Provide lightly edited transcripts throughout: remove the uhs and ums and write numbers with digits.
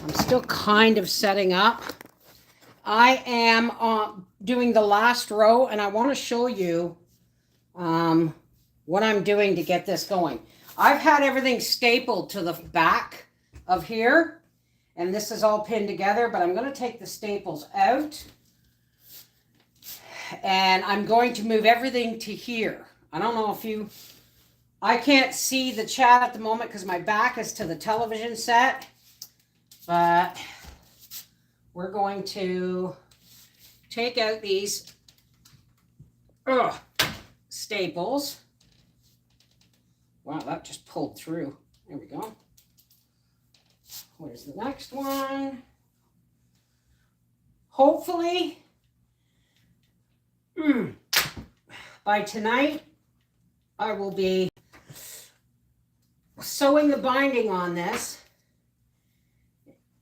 I'm still kind of setting up. I am doing the last row, and I want to show you what I'm doing to get this going. I've had everything stapled to the back of here, and this is all pinned together, but I'm going to take the staples out, and I'm going to move everything to here. I don't know if I can't see the chat at the moment because my back is to the television set, but we're going to take out these staples. Wow, that just pulled through. There we go. Where's the next one? Hopefully, by tonight, I will be sewing the binding on this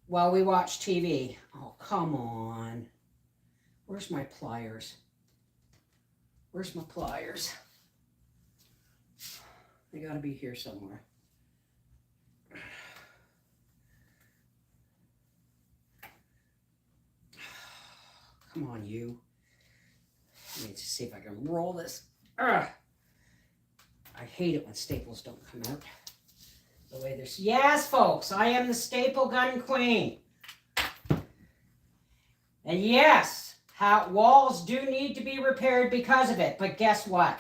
while we watch TV. Oh, come on. Where's my pliers? Where's my pliers? They gotta be here somewhere. Come on, you. Let me just see if I can roll this. Ugh. I hate it when staples don't come out the way they're. Yes, folks, I am the staple gun queen. And yes, walls do need to be repaired because of it. But guess what?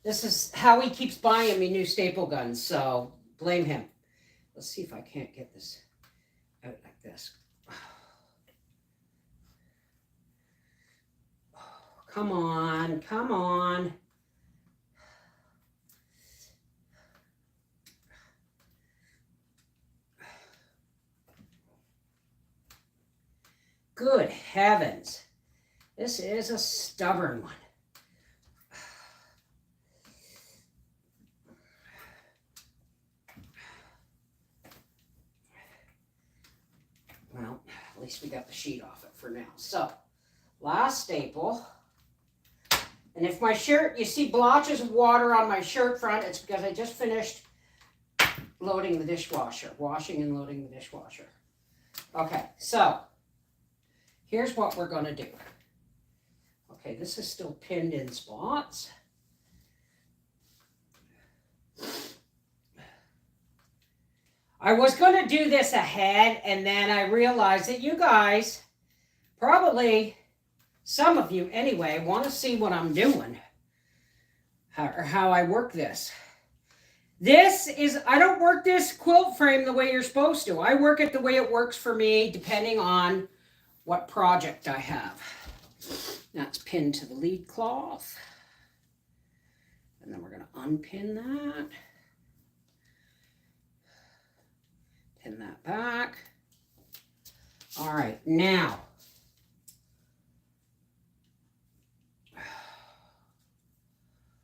This is how he keeps buying me new staple guns, so blame him. Let's see if I can't get this out like this. Come on, come on. Good heavens. This is a stubborn one. Well, at least we got the sheet off it for now. So, last staple. And if my shirt, you see blotches of water on my shirt front, it's because I just finished loading the dishwasher, washing and loading the dishwasher. Okay, so here's what we're going to do. Okay, this is still pinned in spots. I was going to do this ahead, and then I realized that you guys, probably some of you anyway, want to see what I'm doing, or how I work this. I don't work this quilt frame the way you're supposed to. I work it the way it works for me, depending on what project I have. That's pinned to the lead cloth. And then we're going to unpin that. Pin that back. All right, now.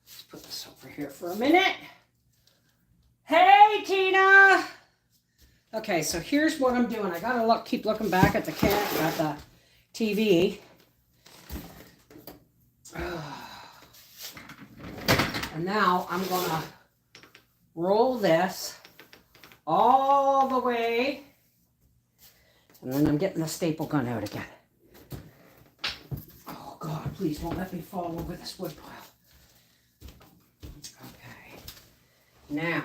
Let's put this over here for a minute. Hey, Tina! Okay, so here's what I'm doing. I gotta keep looking back at the TV. And now I'm gonna roll this all the way, and then I'm getting the staple gun out again. Oh God, please don't let me fall over this wood pile. Okay, now.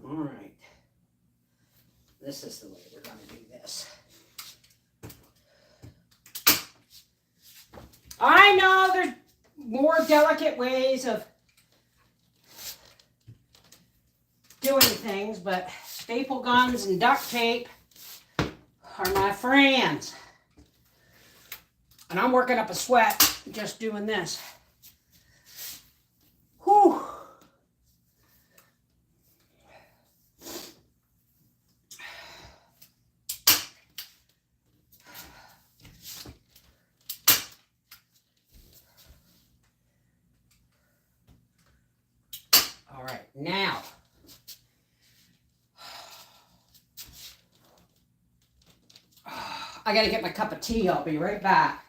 All right, this is the way we're going to do this. I know there's more delicate ways of doing things, but staple guns and duct tape are my friends. And I'm working up a sweat just doing this. Whew. All right, now I gotta get my cup of tea. I'll be right back.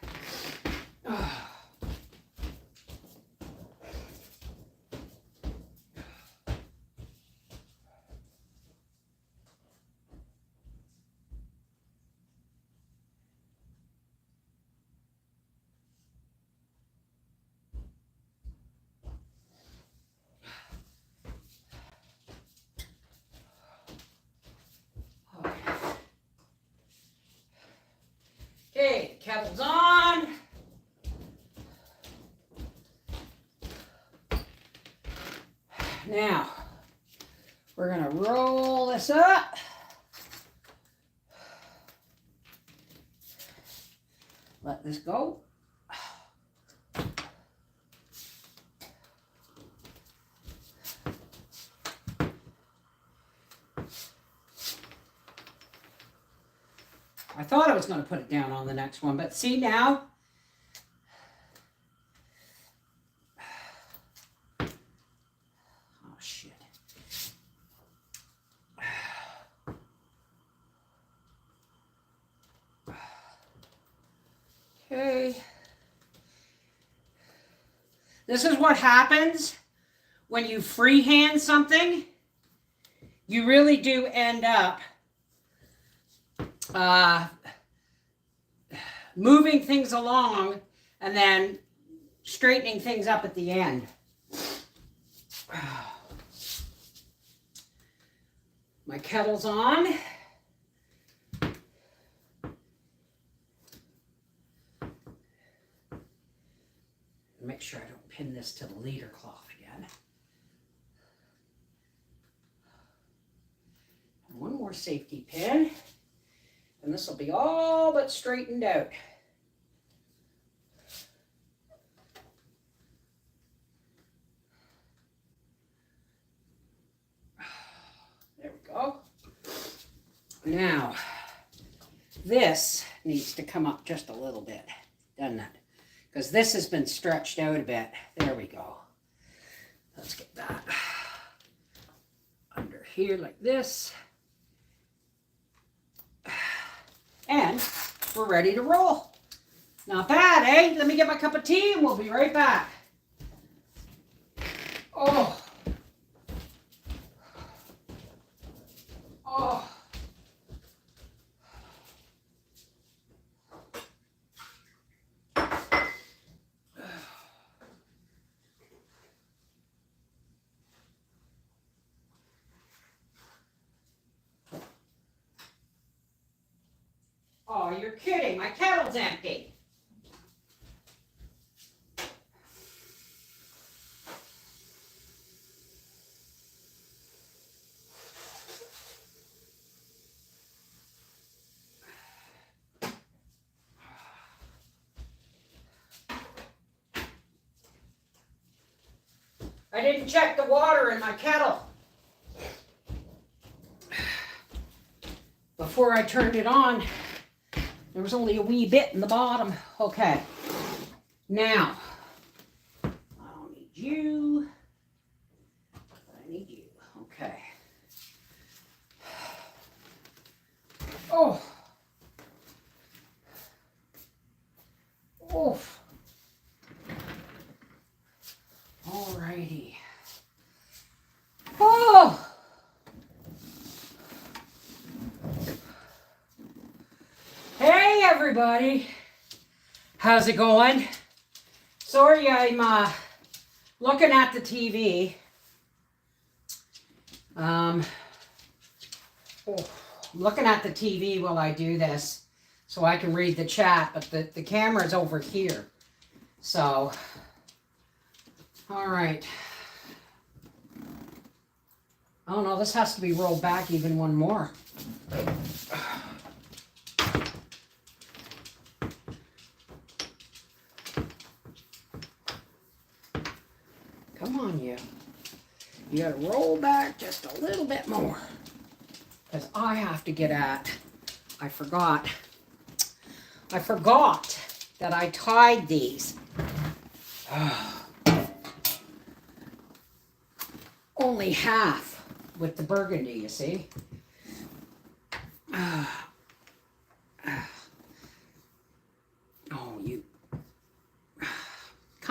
Okay, kettle's on. Now, we're gonna roll this up. Let this go. I thought I was going to put it down on the next one, but see now? Oh, shit. Okay. This is what happens when you freehand something. You really do end up moving things along and then straightening things up at the end. My kettle's on. Make sure I don't pin this to the leader cloth again. And one more safety pin. And this will be all but straightened out. There we go. Now, this needs to come up just a little bit, doesn't it? Because this has been stretched out a bit. There we go. Let's get that under here like this. And we're ready to roll. Not bad, eh? Let me get my cup of tea and we'll be right back. Oh. Oh. Oh, you're kidding. My kettle's empty. I didn't check the water in my kettle before I turned it on. There was only a wee bit in the bottom. Okay. Now, I don't need you. I need you. Okay. Oh. Oof. Alrighty. Oh. Hey everybody, how's it going? Sorry, I'm looking at the TV. I'm looking at the TV while I do this so I can read the chat, but the camera's over here. So, all right. Oh no, this has to be rolled back even one more. Come on, you. You gotta roll back just a little bit more. Because I have to get at, I forgot that I tied these. Only half with the burgundy, you see.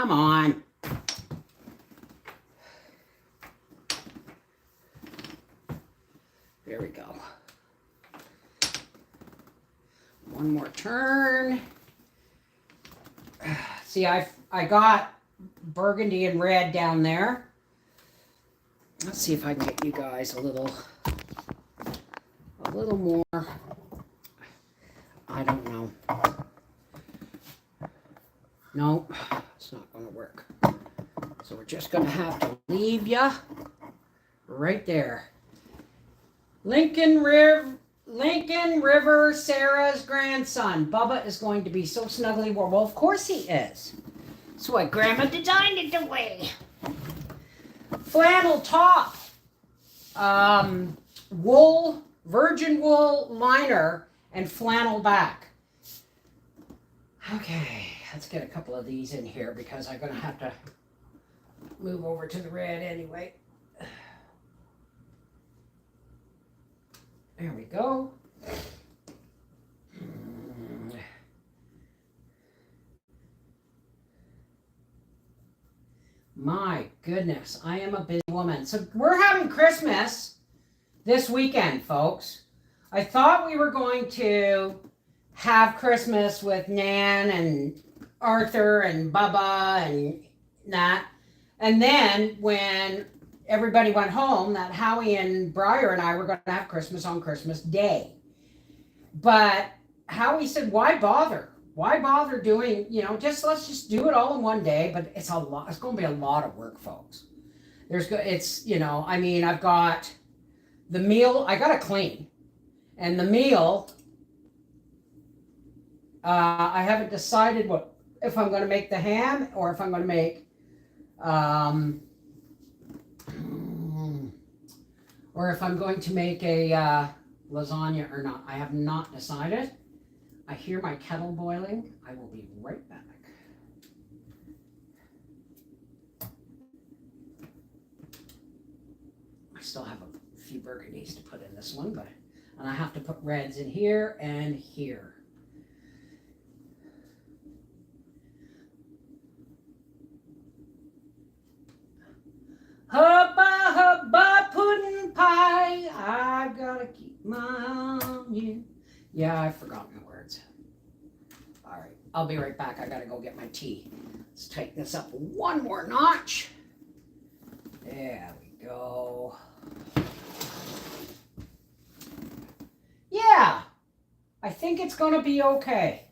Come on. There we go. One more turn. See, I got burgundy and red down there. Let's see if I can get you guys a little more. I don't know. No, it's not going to work. So we're just going to have to leave you right there. Lincoln River, Sarah's grandson. Bubba is going to be so snuggly warm. Well, of course he is. That's why Grandma designed it the way. Flannel top. Wool, virgin wool liner, and flannel back. Okay, let's get a couple of these in here because I'm going to have to move over to the red anyway. There we go. My goodness, I am a busy woman. So we're having Christmas this weekend, folks. I thought we were going to have Christmas with Nan and Arthur and Bubba and that. And then when everybody went home, that Howie and Briar and I were going to have Christmas on Christmas Day. But Howie said, why bother? Why bother doing, let's just do it all in one day. But it's a lot. It's going to be a lot of work, folks. I've got the meal. I got to clean. And the meal, I haven't decided if I'm going to make the ham or if I'm going to make, or if I'm going to make a lasagna or not. I have not decided. I hear my kettle boiling. I will be right back. I still have a few burgundies to put in this one, and I have to put reds in here and here. Hubba, hubba, pudding pie, I gotta keep my eye on you. Yeah, I've forgotten the words. All right, I'll be right back. I gotta go get my tea. Let's take this up one more notch. There we go. Yeah, I think it's gonna be okay.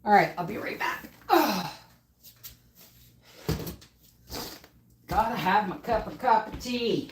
All right, I'll be right back. Ugh. Gotta have my cup of tea.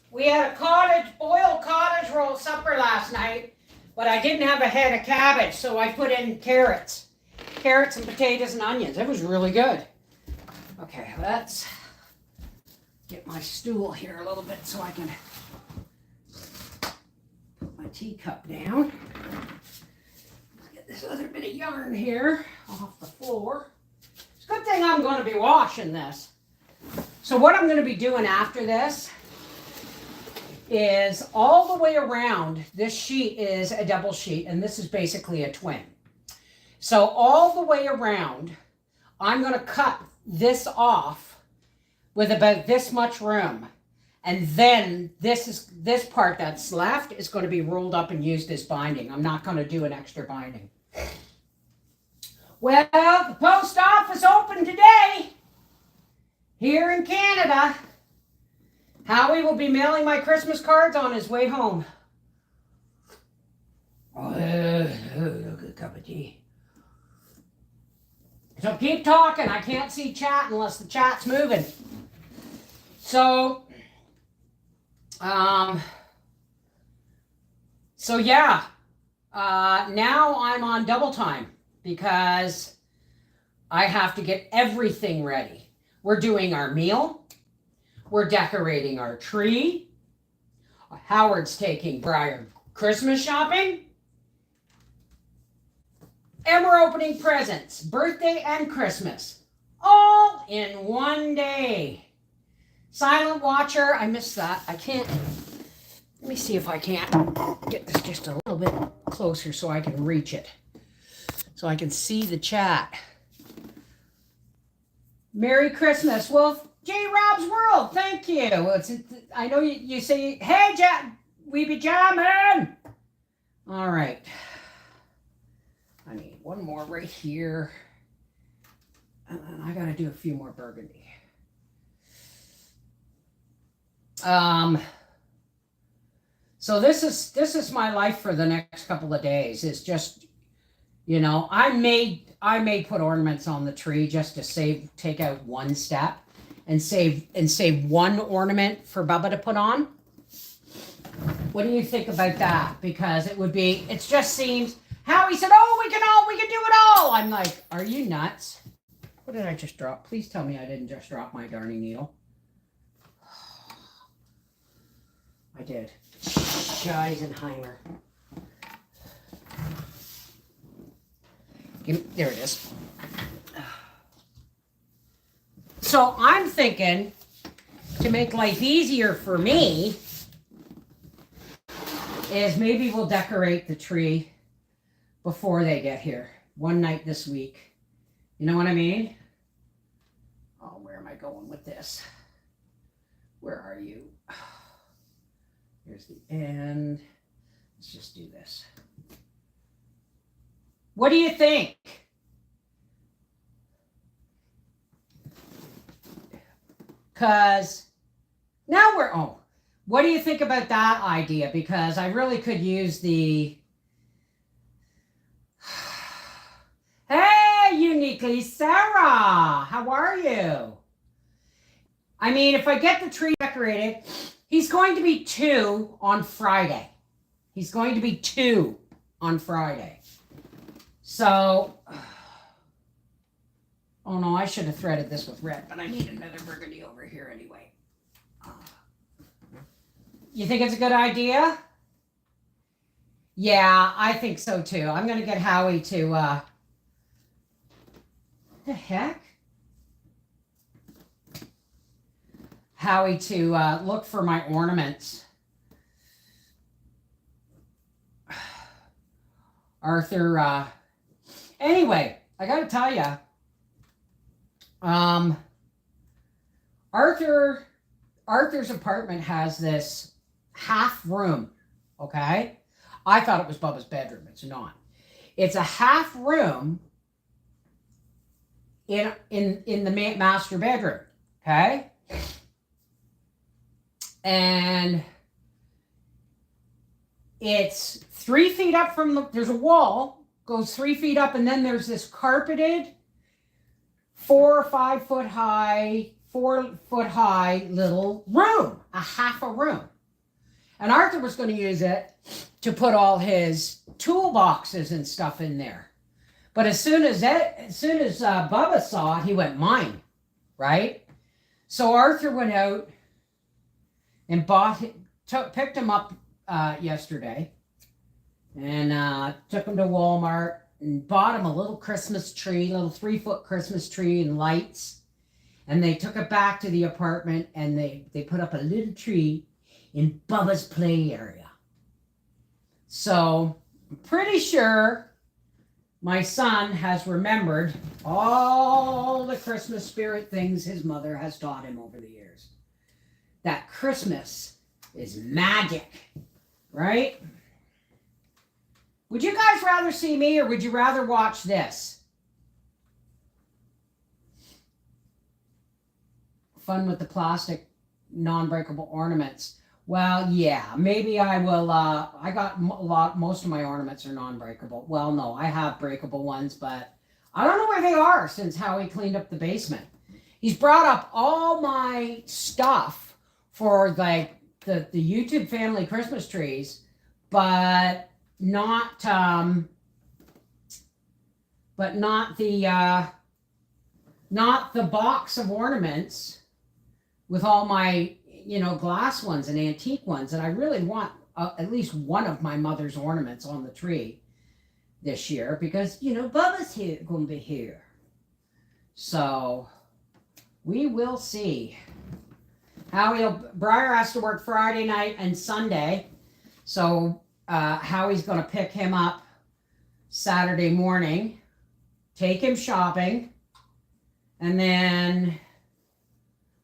We had a boiled cottage roll supper last night, but I didn't have a head of cabbage, so I put in carrots and potatoes and onions. It was really good. Okay, let's get my stool here a little bit so I can put my teacup down. Get this other bit of yarn here off the floor. It's a good thing I'm going to be washing this. So what I'm going to be doing after this is all the way around. This sheet is a double sheet, and this is basically a twin. So all the way around, I'm going to cut this off with about this much room. And then this part that's left is going to be rolled up and used as binding. I'm not going to do an extra binding. Well, the post office opened today here in Canada. Howie will be mailing my Christmas cards on his way home. Oh, look at a cup of tea. So keep talking. I can't see chat unless the chat's moving. So yeah. Now I'm on double time because I have to get everything ready. We're doing our meal. We're decorating our tree. Howard's taking Briar Christmas shopping. And we're opening presents, birthday and Christmas, all in one day. Silent watcher, I missed that. I can't, let me see if I can't get this just a little bit closer so I can reach it. So I can see the chat. Merry Christmas, Wolf. J. Rob's World, thank you. I know you say, hey, we be jamming. All right. I need one more right here. And then I got to do a few more burgundy. So this is my life for the next couple of days. It's just, you know, I may put ornaments on the tree just to take out one step and save one ornament for Bubba to put on. What do you think about that? Because it just seems, Howie said, oh, we can do it all. I'm like, are you nuts? What did I just drop? Please tell me I didn't just drop my darning needle. I did. Scheisenheimer. There it is. So I'm thinking to make life easier for me is maybe we'll decorate the tree before they get here. One night this week. You know what I mean? Oh, where am I going with this? Where are you? Here's the end. Let's just do this. What do you think? Because now what do you think about that idea? Because I really could use the, hey, Uniquely Sarah, how are you? I mean, if I get the tree decorated, he's going to be 2 on Friday. He's going to be 2 on Friday. So, oh no, I should have threaded this with red, but I need another burgundy over here anyway. You think it's a good idea? Yeah, I think so too. I'm going to get Howie to, what the heck? Howie to look for my ornaments. Arthur, anyway, I got to tell you, Arthur's apartment has this half room, okay? I thought it was Bubba's bedroom. It's not. It's a half room in the master bedroom, okay? And it's 3 feet up from there's a wall, goes 3 feet up, and then there's this carpeted 4 or 5 foot high, 4 foot high little room, a half a room. And Arthur was going to use it to put all his toolboxes and stuff in there. But as soon as Bubba saw it, he went, mine, right? So Arthur went out and picked him up yesterday and took him to Walmart and bought him a little Christmas tree, little 3-foot Christmas tree and lights. And they took it back to the apartment and they put up a little tree in Bubba's play area. So I'm pretty sure my son has remembered all the Christmas spirit things his mother has taught him over the years. That Christmas is magic, right? Would you guys rather see me or would you rather watch this? Fun with the plastic non-breakable ornaments. Well, yeah, maybe I will. I got most of my ornaments are non-breakable. Well, no, I have breakable ones, but I don't know where they are since Howie cleaned up the basement. He's brought up all my stuff for like the YouTube family Christmas trees, but not the box of ornaments with all my you know, glass ones and antique ones, and I really want at least one of my mother's ornaments on the tree this year because, you know, Bubba's here, going to be here. So we will see. Briar has to work Friday night and Sunday, so Howie's going to pick him up Saturday morning, take him shopping, and then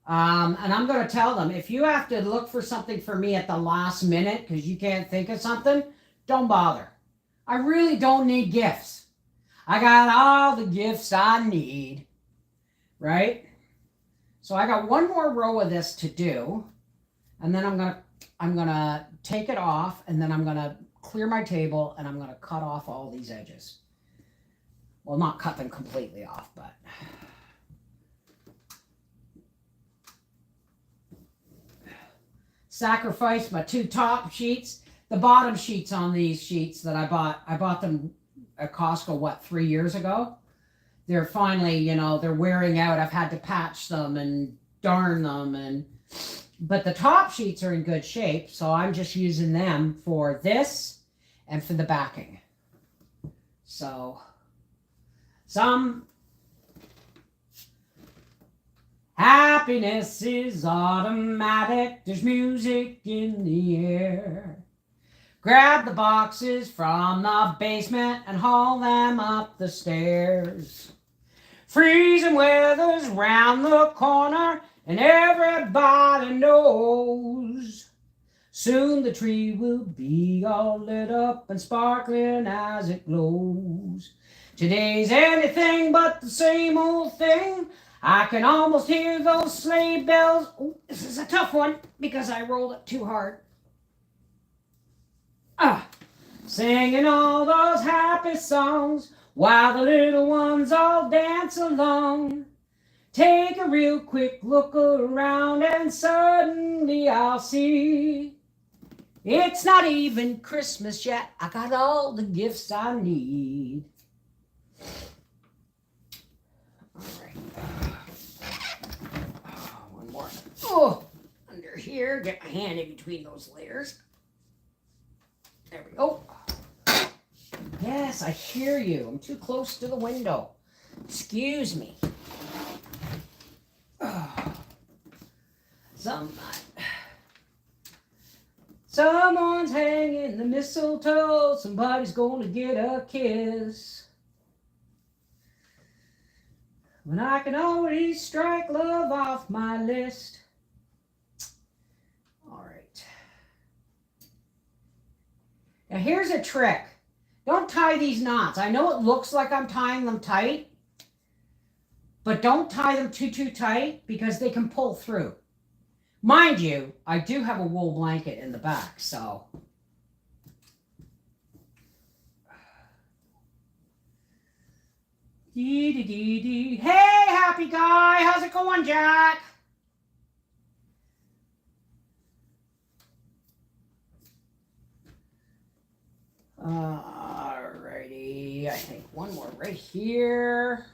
and I'm going to tell them, if you have to look for something for me at the last minute because you can't think of something, don't bother. I really don't need gifts. I got all the gifts I need, right? So I got one more row of this to do, and then I'm gonna take it off, and then I'm gonna clear my table, and I'm gonna cut off all these edges. Well, not cut them completely off, but sacrifice my 2 top sheets. The bottom sheets on these sheets that I bought them at Costco, 3 years ago. They're finally, you know, they're wearing out. I've had to patch them and darn them, but the top sheets are in good shape, so I'm just using them for this and for the backing. So some happiness is automatic. There's music in the air. Grab the boxes from the basement and haul them up the stairs. Freezing weather's round the corner and everybody knows soon the tree will be all lit up and sparkling as it glows. Today's anything but the same old thing. I can almost hear those sleigh bells. Oh, this is a tough one because I rolled it too hard. Singing all those happy songs while the little ones all dance along. Take a real quick look around and suddenly I'll see it's not even Christmas yet. I got all the gifts I need. All right. One more. Oh, under here. Get my hand in between those layers. There we go. Yes, I hear you. I'm too close to the window. Excuse me. Someone's hanging the mistletoe. Somebody's gonna get a kiss. When I can always strike love off my list. All right. Now here's a trick. Don't tie these knots. I know it looks like I'm tying them tight, but don't tie them too tight because they can pull through. Mind you, I do have a wool blanket in the back, so. Hey, happy guy. How's it going, Jack? Alrighty, I think one more right here.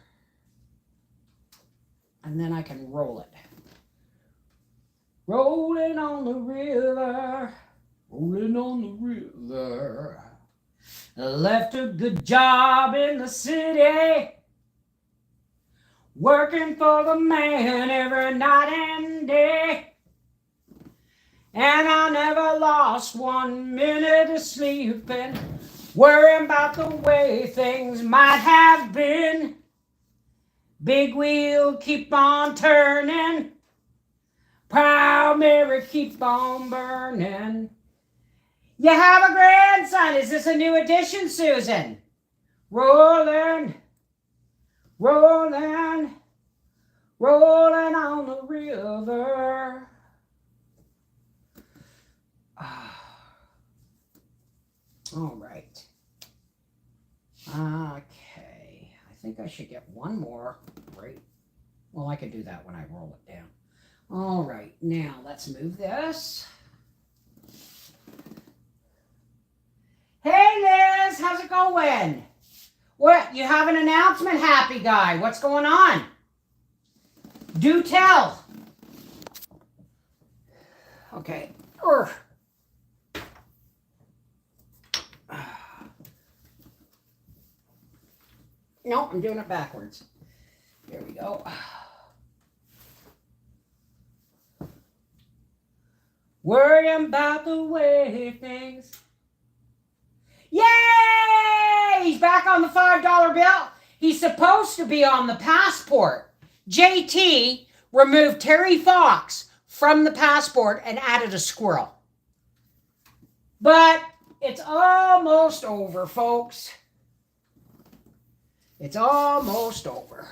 And then I can roll it. Rolling on the river, rolling on the river. Left a good job in the city, working for the man every night and day. And I never lost 1 minute of sleeping, worrying about the way things might have been. Big wheel keep on turning, proud Mary keep on burning. You have a grandson. Is this a new addition, Susan? Rolling, rolling, rolling on the river. All right. Okay. I think I should get one more. Right. Well, I can do that when I roll it down. All right. Now let's move this. Hey, Liz. How's it going? What? You have an announcement, happy guy. What's going on? Do tell. Okay. No, I'm doing it backwards. There we go. Worrying about the way things. Yay! He's back on the $5 bill. He's supposed to be on the passport. JT removed Terry Fox from the passport and added a squirrel. But it's almost over, folks. It's almost over.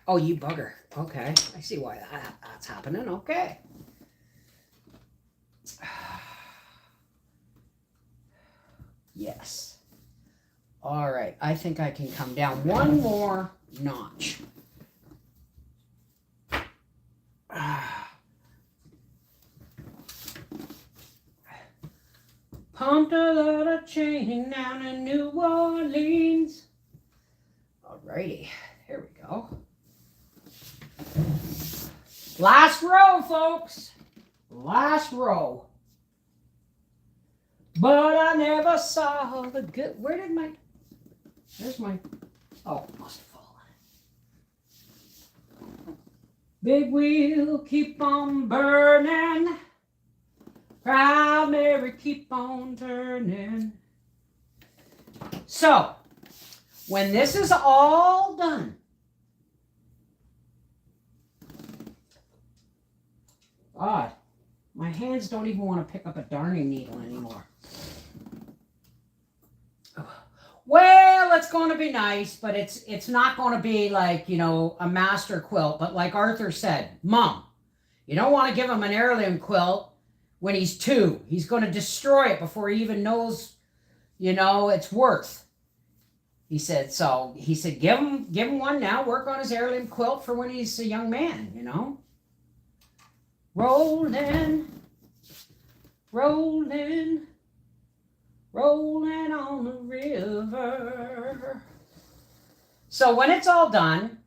Oh, you bugger. Okay, I see why that's happening. Okay. Yes. All right, I think I can come down one more notch. Pumped a lot of chain down in New Orleans. All righty, here we go. Last row, folks. Last row. But I never saw the good. Where did my... There's my... Oh, it must have fallen. Big wheel, keep on burning. Proud Mary, keep on turning. So, when this is all done, God, my hands don't even want to pick up a darning needle anymore. Well, it's going to be nice, but it's not going to be like, you know, a master quilt. But like Arthur said, Mom, you don't want to give him an heirloom quilt when he's 2. He's going to destroy it before he even knows, you know, its worth. He said, so he said, give him one now, work on his heirloom quilt for when he's a young man, you know. Rolling, rolling, rolling on the river. So when it's all done,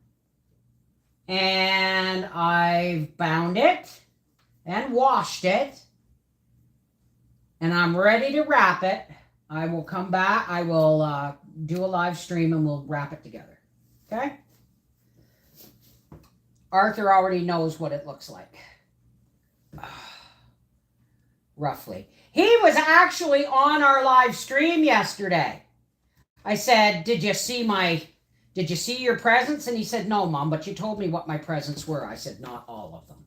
and I've bound it and washed it, and I'm ready to wrap it, I will come back. I will do a live stream and we'll wrap it together. Okay? Arthur already knows what it looks like. Roughly. He was actually on our live stream yesterday. I said, did you see your presents? And he said, no, Mom, but you told me what my presents were. I said, not all of them.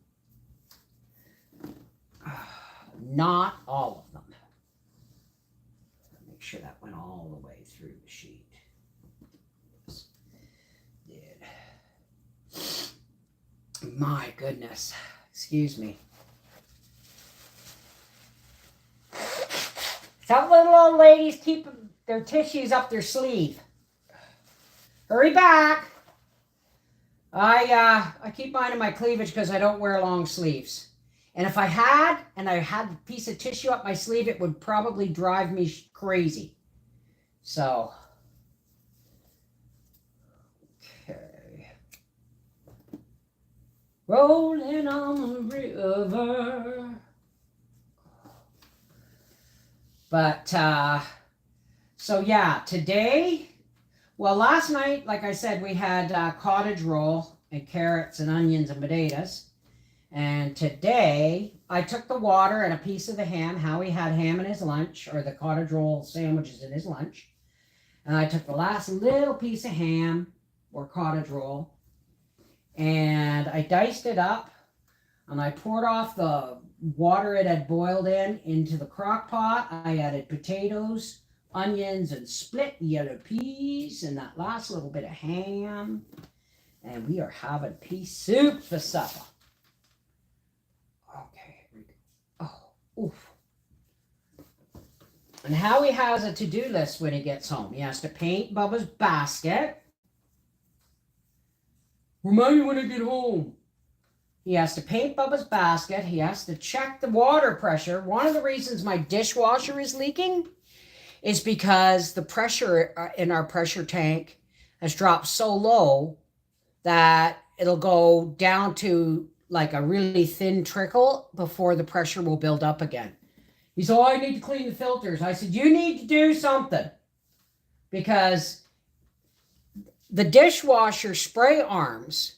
Not all of them. Make sure that went all the way through the sheet. Yes, it did. My goodness. Excuse me. Some little old ladies keep their tissues up their sleeve. Hurry back. I keep mine in my cleavage because I don't wear long sleeves. And if I had a piece of tissue up my sleeve, it would probably drive me crazy. So, okay. Rolling on the river. But, so yeah, today, well, last night, like I said, we had cottage roll and carrots and onions and potatoes. And today, I took the water and a piece of the ham. Howie had ham in his lunch, or the cottage roll sandwiches in his lunch. And I took the last little piece of ham, or cottage roll, and I diced it up, and I poured off the water it had boiled into the crock pot. I added potatoes, onions, and split yellow peas, and that last little bit of ham. And we are having pea soup for supper. Okay, here we go. Oh, oof. And Howie has a to-do list when he gets home. He has to paint Bubba's basket. Remind me when I get home. He has to paint Bubba's basket. He has to check the water pressure. One of the reasons my dishwasher is leaking is because the pressure in our pressure tank has dropped so low that it'll go down to like a really thin trickle before the pressure will build up again. He said, oh, I need to clean the filters. I said, you need to do something, because the dishwasher spray arms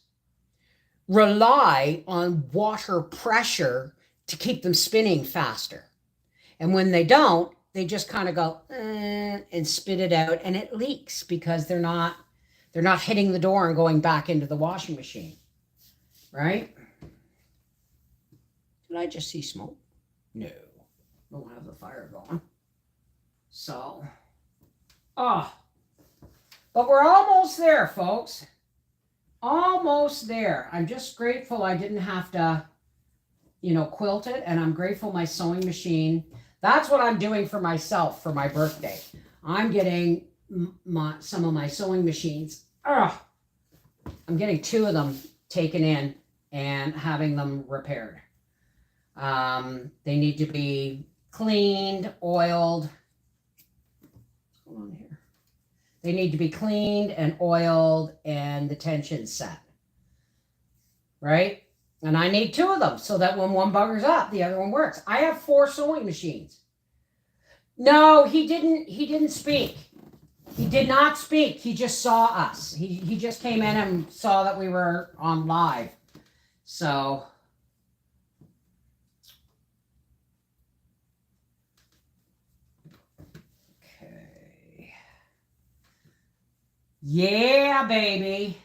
rely on water pressure to keep them spinning faster. And when they don't, they just kind of go and spit it out, and it leaks because they're not hitting the door and going back into the washing machine. Right? Did I just see smoke? No. Don't have the fire going. So, but we're almost there, folks. Almost there. I'm just grateful I didn't have to, quilt it, and I'm grateful my sewing machine. That's what I'm doing for myself for my birthday. I'm getting some of my sewing machines. I'm getting 2 of them taken in and having them repaired. They need to be cleaned, oiled. What's going on here? They need to be cleaned and oiled and the tension set. Right? And I need 2 of them so that when one buggers up, the other one works. I have 4 sewing machines. No, he didn't speak. He did not speak. He just saw us. He just came in and saw that we were on live. So, okay. Yeah, baby.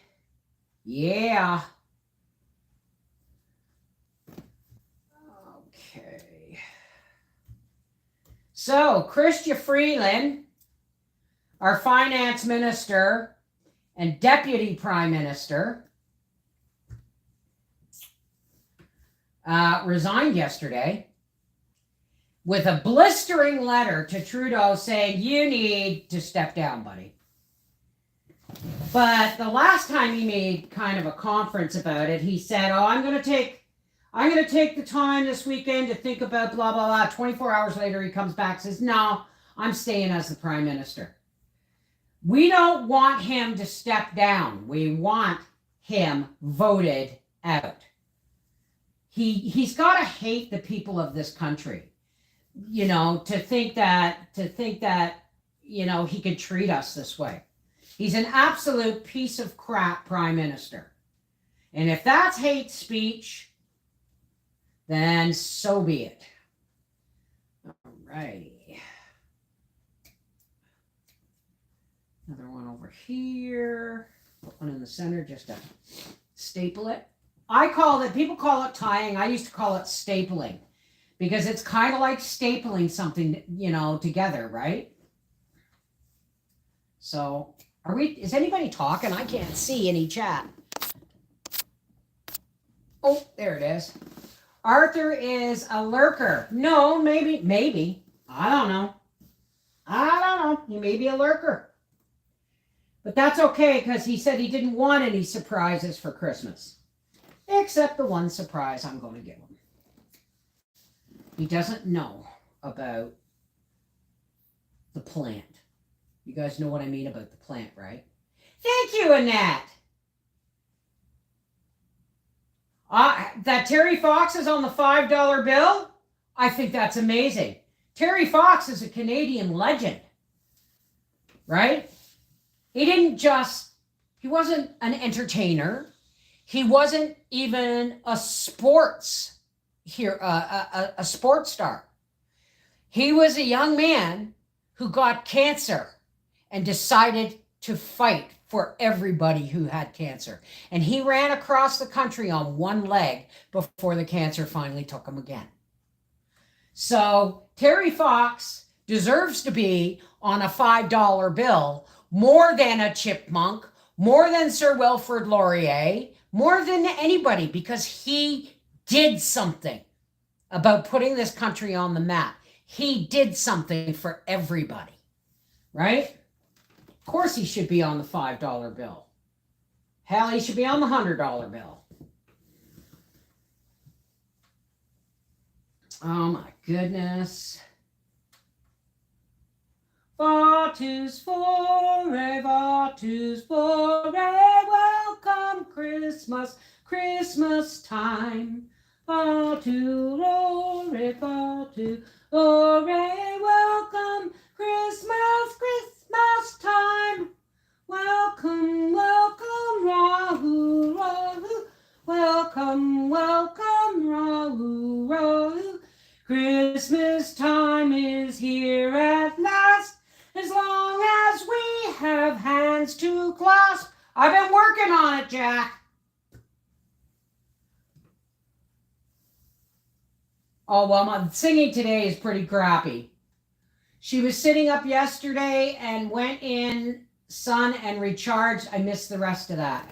Yeah. Okay. So, Chrystia Freeland, our finance minister and deputy prime minister, resigned yesterday with a blistering letter to Trudeau saying, you need to step down, buddy. But the last time he made kind of a conference about it, he said, oh, I'm going to take the time this weekend to think about blah, blah, blah. 24 hours later, he comes back and says, no, I'm staying as the prime minister. We don't want him to step down. We want him voted out. He's got to hate the people of this country, to think that, he could treat us this way. He's an absolute piece of crap prime minister. And if that's hate speech, then so be it. All righty. Another one over here. Put one in the center just to staple it. People call it tying. I used to call it stapling, because it's kind of like stapling something, together, right? So, is anybody talking? I can't see any chat. Oh, there it is. Arthur is a lurker. No, maybe. I don't know. He may be a lurker. But that's okay, because he said he didn't want any surprises for Christmas. Except the one surprise I'm going to give him. He doesn't know about the plant. You guys know what I mean about the plant, right? Thank you, Annette. That Terry Fox is on the $5 bill? I think that's amazing. Terry Fox is a Canadian legend, right? He wasn't an entertainer. He wasn't even a sports star. He was a young man who got cancer and decided to fight for everybody who had cancer. And he ran across the country on one leg before the cancer finally took him again. So Terry Fox deserves to be on a $5 bill more than a chipmunk, more than Sir Wilfrid Laurier, more than anybody, because he did something about putting this country on the map. He did something for everybody, right? Of course he should be on the $5 bill. Hell, he should be on the $100 bill. Oh my goodness. Vatus foray, vatus foray, welcome Christmas, Christmas time. Vatu ore, vatu ore, welcome Christmas, Christmas time. Welcome, welcome, Rahu, Rahu. Welcome, welcome, Rahu, Rahu. Christmas time is here at last. As long as we have hands to clasp. I've been working on it, Jack. Oh, well, my singing today is pretty crappy. She was sitting up yesterday and went in sun and recharged. I missed the rest of that.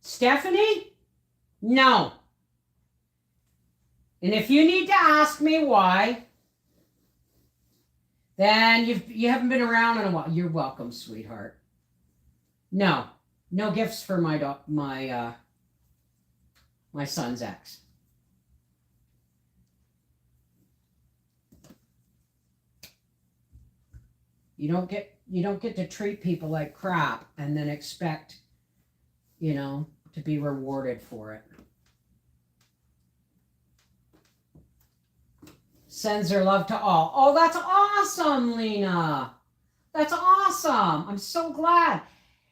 Stephanie? No. And if you need to ask me why, then you haven't been around in a while. You're welcome, sweetheart. No gifts for my son's ex. You don't get to treat people like crap and then expect, to be rewarded for it. Sends her love to all. Oh, that's awesome, Lena. That's awesome. I'm so glad.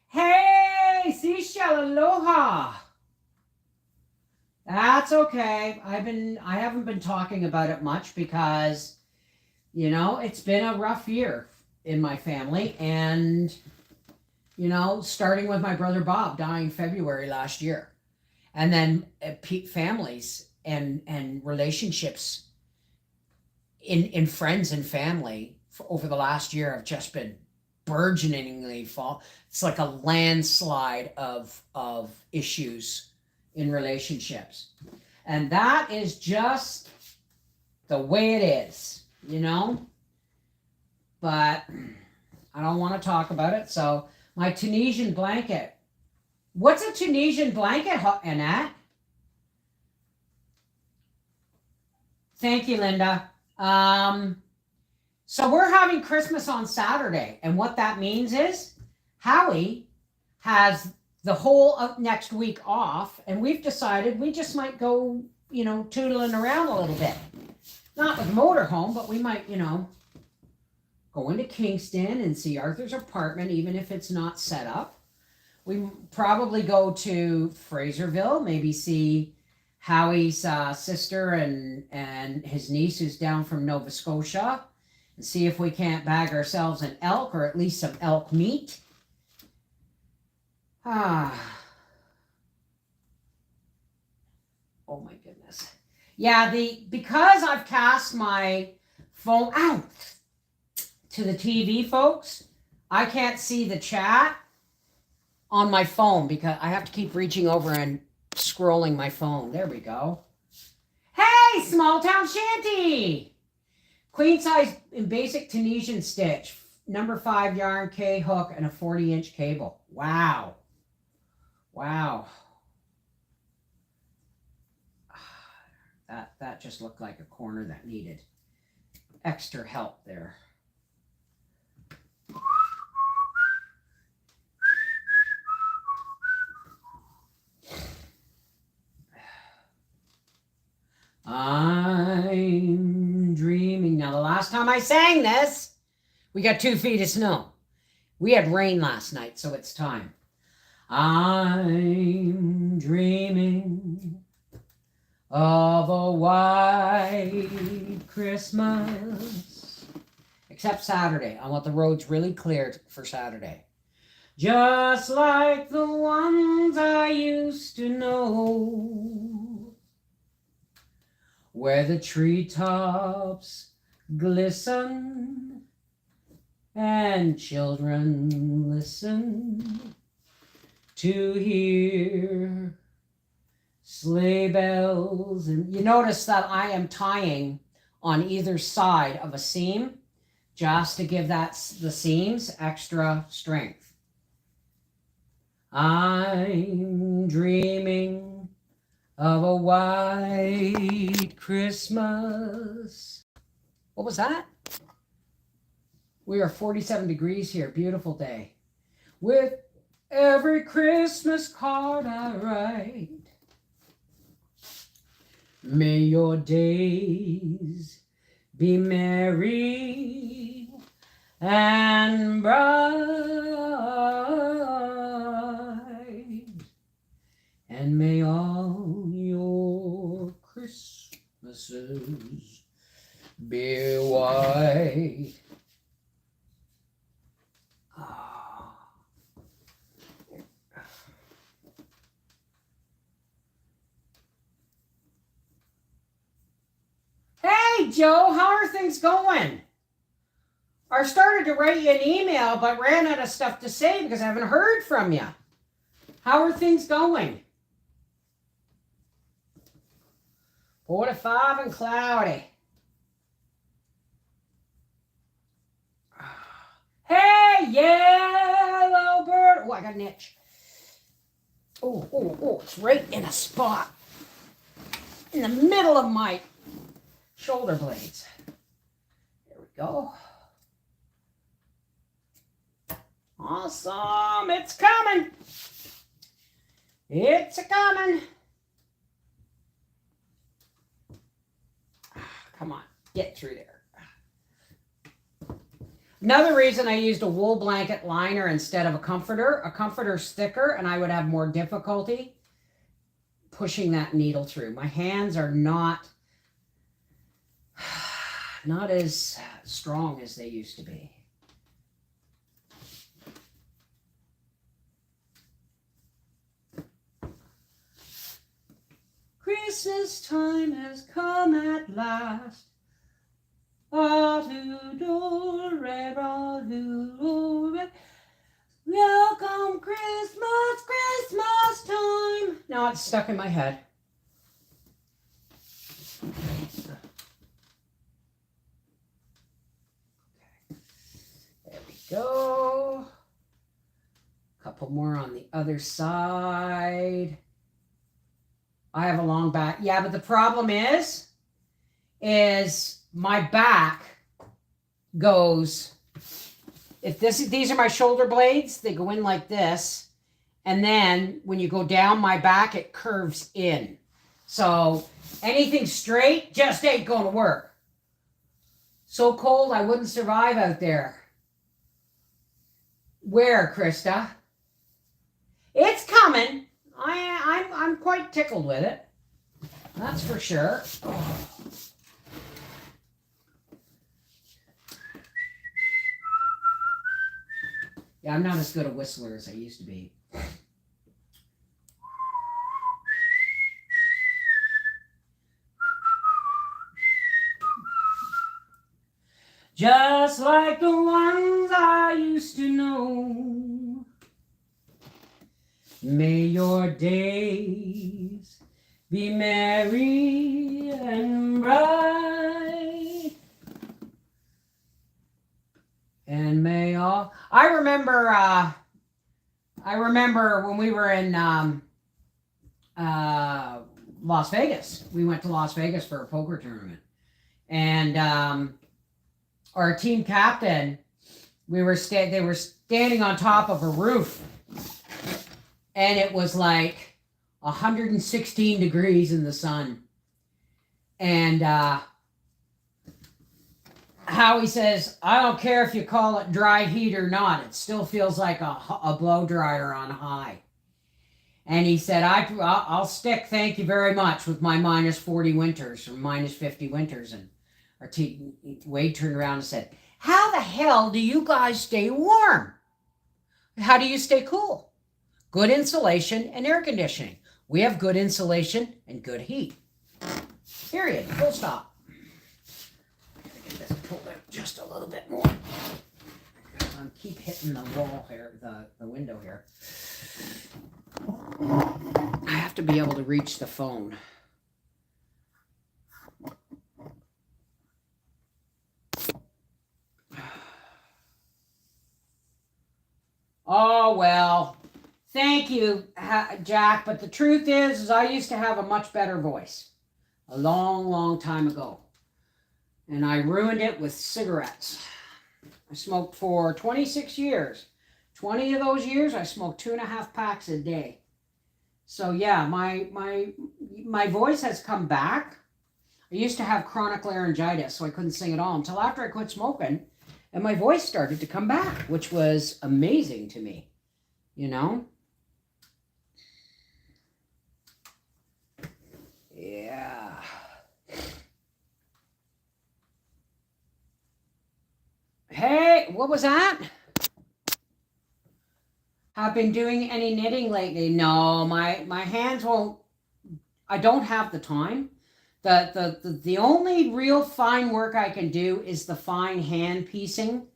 Hey, seashell, aloha. That's okay. I haven't been talking about it much because, it's been a rough year in my family. And, starting with my brother Bob dying February last year. And then families and relationships in friends and family over the last year have just been burgeoningly fall. It's like a landslide of issues in relationships. And that is just the way it is, But I don't want to talk about it. So my Tunisian blanket. What's a Tunisian blanket, Annette? Thank you, Linda. So we're having Christmas on Saturday, and what that means is Howie has the whole of next week off, and we've decided we just might go, tootling around a little bit. Not with motorhome, but we might, go into Kingston and see Arthur's apartment, even if it's not set up. We probably go to Fraserville, maybe see Howie's sister and his niece who's down from Nova Scotia, and see if we can't bag ourselves an elk or at least some elk meat. Oh my goodness. Yeah, because I've cast my phone out to the TV, folks, I can't see the chat on my phone because I have to keep reaching over and scrolling my phone. There we go. Hey, small town shanty. Queen size in basic Tunisian stitch. Number 5 yarn, K hook, and a 40-inch cable. Wow. Wow. That just looked like a corner that needed extra help there. I'm dreaming. Now, the last time I sang this, we got 2 feet of snow. We had rain last night, so it's time. I'm dreaming of a white Christmas. Except Saturday. I want the roads really cleared for Saturday. Just like the ones I used to know, where the treetops glisten and children listen to hear sleigh bells. And you notice that I am tying on either side of a seam just to give the seams extra strength. I'm dreaming of a white Christmas. What was that? We are 47 degrees here. Beautiful day. With every Christmas card I write, may your days be merry and bright, and may all your Christmases be white. Hey, Joe, how are things going? I started to write you an email, but ran out of stuff to say because I haven't heard from you. How are things going? 45 and cloudy. Hey, yellow bird. Oh, I got an itch. Oh, it's right in a spot. In the middle of my shoulder blades. There we go. Awesome. It's coming. It's a-coming. Come on. Get through there. Another reason I used a wool blanket liner instead of a comforter's thicker, and I would have more difficulty pushing that needle through. My hands are not as strong as they used to be. Christmas time has come at last. Welcome Christmas, Christmas time. Now it's stuck in my head. There we go. Couple more on the other side. I have a long back. Yeah, but the problem is my back goes, these are my shoulder blades, they go in like this, and then when you go down my back, it curves in. So anything straight just ain't going to work. So cold, I wouldn't survive out there. Where, Krista? It's coming. I'm quite tickled with it. That's for sure. Oh. Yeah, I'm not as good a whistler as I used to be. Just like the ones I used to know. May your days be merry and bright. And may all... I remember when we were in Las Vegas. We went to Las Vegas for a poker tournament. And our team captain, they were standing on top of a roof. And it was like 116 degrees in the sun. And Howie says, I don't care if you call it dry heat or not. It still feels like a blow dryer on high. And he said, I'll stick, thank you very much, with my minus 40 winters or minus 50 winters. And Wade turned around and said, how the hell do you guys stay warm? How do you stay cool? Good insulation and air conditioning. We have good insulation and good heat. Period. Full stop. Get this pulled out just a little bit more. I keep hitting the wall here, the window here. I have to be able to reach the phone. Oh, well. Thank you, Jack. But the truth is I used to have a much better voice a long, long time ago. And I ruined it with cigarettes. I smoked for 26 years. 20 of those years, I smoked 2.5 packs a day. So yeah, my voice has come back. I used to have chronic laryngitis, so I couldn't sing at all until after I quit smoking. And my voice started to come back, which was amazing to me, you know? Yeah. Hey, what was that? Have been doing any knitting lately? No, my hands won't. I don't have the time. The only real fine work I can do is the fine hand piecing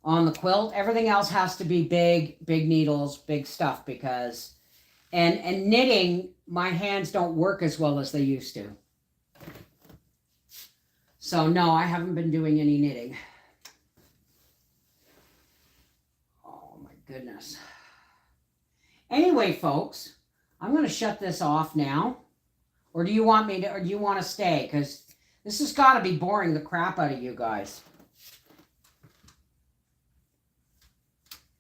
on the quilt. Everything else has to be big needles, big stuff, because and knitting, my hands don't work as well as they used to. So no, I haven't been doing any knitting. Oh my goodness. Anyway, folks, I'm going to shut this off now. Or do you want me to, or do you want to stay? Because this has got to be boring the crap out of you guys.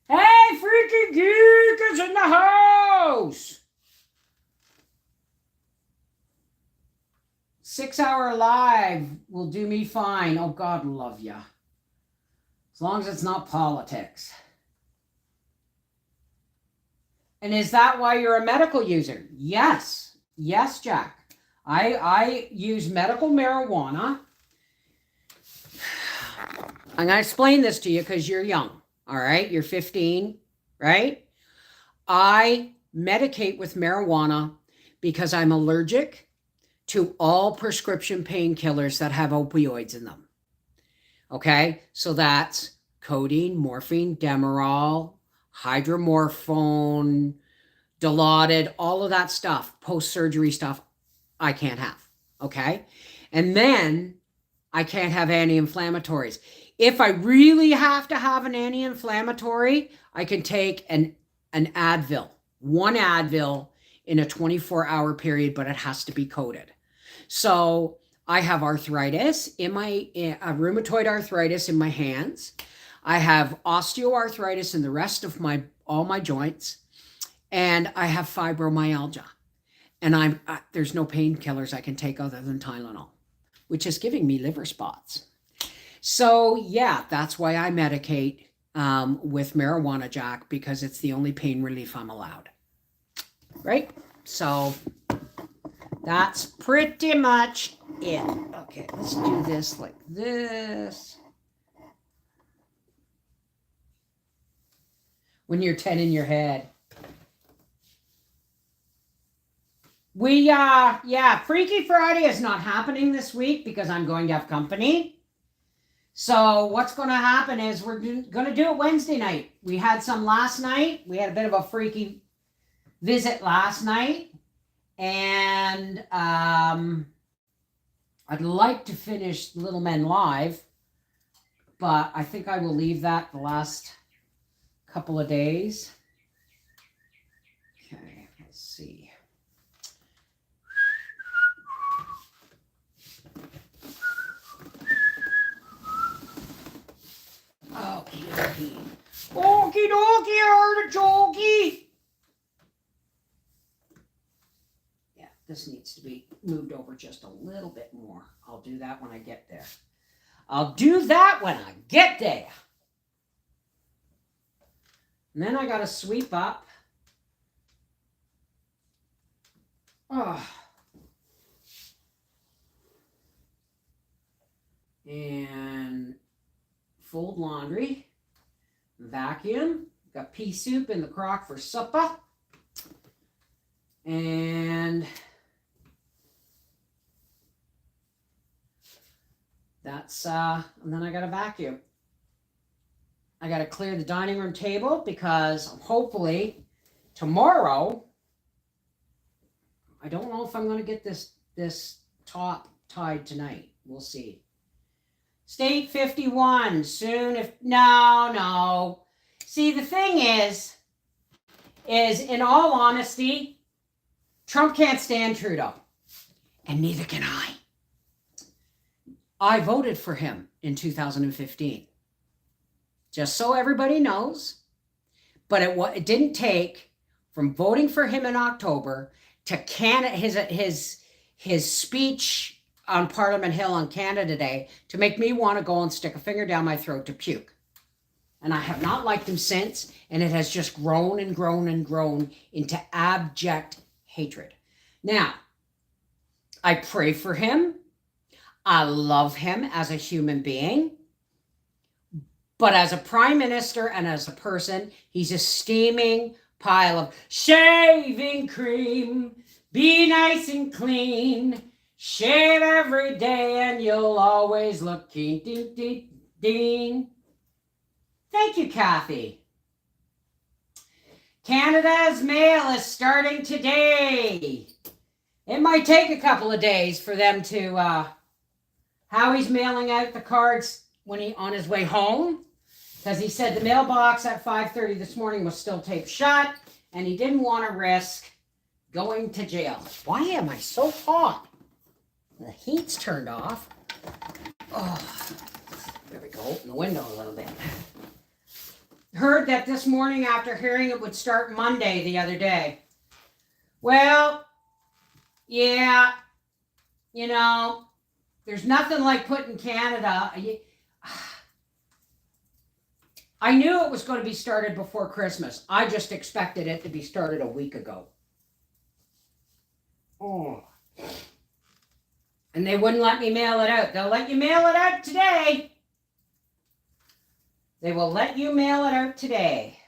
Hey, Freaky Geek is in the house! 6-hour live will do me fine. Oh, God love ya. As long as it's not politics. And is that why you're a medical user? Yes. Yes, Jack. I use medical marijuana. I'm going to explain this to you because you're young. All right? You're 15, right? I medicate with marijuana because I'm allergic to all prescription painkillers that have opioids in them. Okay? So that's codeine, morphine, Demerol, hydromorphone, Dilaudid, all of that stuff, post-surgery stuff, I can't have, okay? And then I can't have anti-inflammatories. If I really have to have an anti-inflammatory, I can take an Advil, one Advil in a 24-hour period, but it has to be coded. So I have arthritis in my, rheumatoid arthritis in my hands. I have osteoarthritis in the rest of all my joints. And I have fibromyalgia. And there's no painkillers I can take other than Tylenol, which is giving me liver spots. So yeah, that's why I medicate with marijuana, Jack, because it's the only pain relief I'm allowed. Right? So that's pretty much it. Okay, let's do this like this. When you're 10 in your head. Freaky Friday is not happening this week because I'm going to have company. So what's going to happen is we're going to do it Wednesday night. We had some last night. We had a bit of a freaky visit last night. And I'd like to finish Little Men Live, but I think I will leave that the last couple of days. Okay, let's see. Okie dokie. Okie dokie, artichoke. Yeah, this needs to be moved over just a little bit more. I'll do that when I get there. I'll do that when I get there. And then I got to sweep up. Oh. And fold laundry, vacuum, got pea soup in the crock for supper, and that's, and then I got to vacuum. I got to clear the dining room table because hopefully tomorrow, I don't know if I'm going to get this top tied tonight. We'll see. State 51, soon if, no. See, the thing is is, in all honesty, Trump can't stand Trudeau. And neither can I. I voted for him in 2015. Just so everybody knows. But it didn't take from voting for him in October to his speech on Parliament Hill on Canada Day to make me want to go and stick a finger down my throat to puke. And I have not liked him since, and it has just grown and grown and grown into abject hatred. Now, I pray for him. I love him as a human being. But as a prime minister and as a person, he's a steaming pile of shaving cream. Be nice and clean. Shave every day and you'll always look keen. Ding, ding, ding. Thank you, Kathy. Canada's mail is starting today. It might take a couple of days for them to, Howie's mailing out the cards when on his way home, because he said the mailbox at 5:30 this morning was still taped shut, and he didn't want to risk going to jail. Why am I so hot? The heat's turned off. Oh, there we go. Open the window a little bit. Heard that this morning after hearing it would start Monday the other day. Well, yeah, you know, there's nothing like putting Canada. I knew it was going to be started before Christmas. I just expected it to be started a week ago. Oh. And they wouldn't let me mail it out. They'll let you mail it out today. They will let you mail it out today.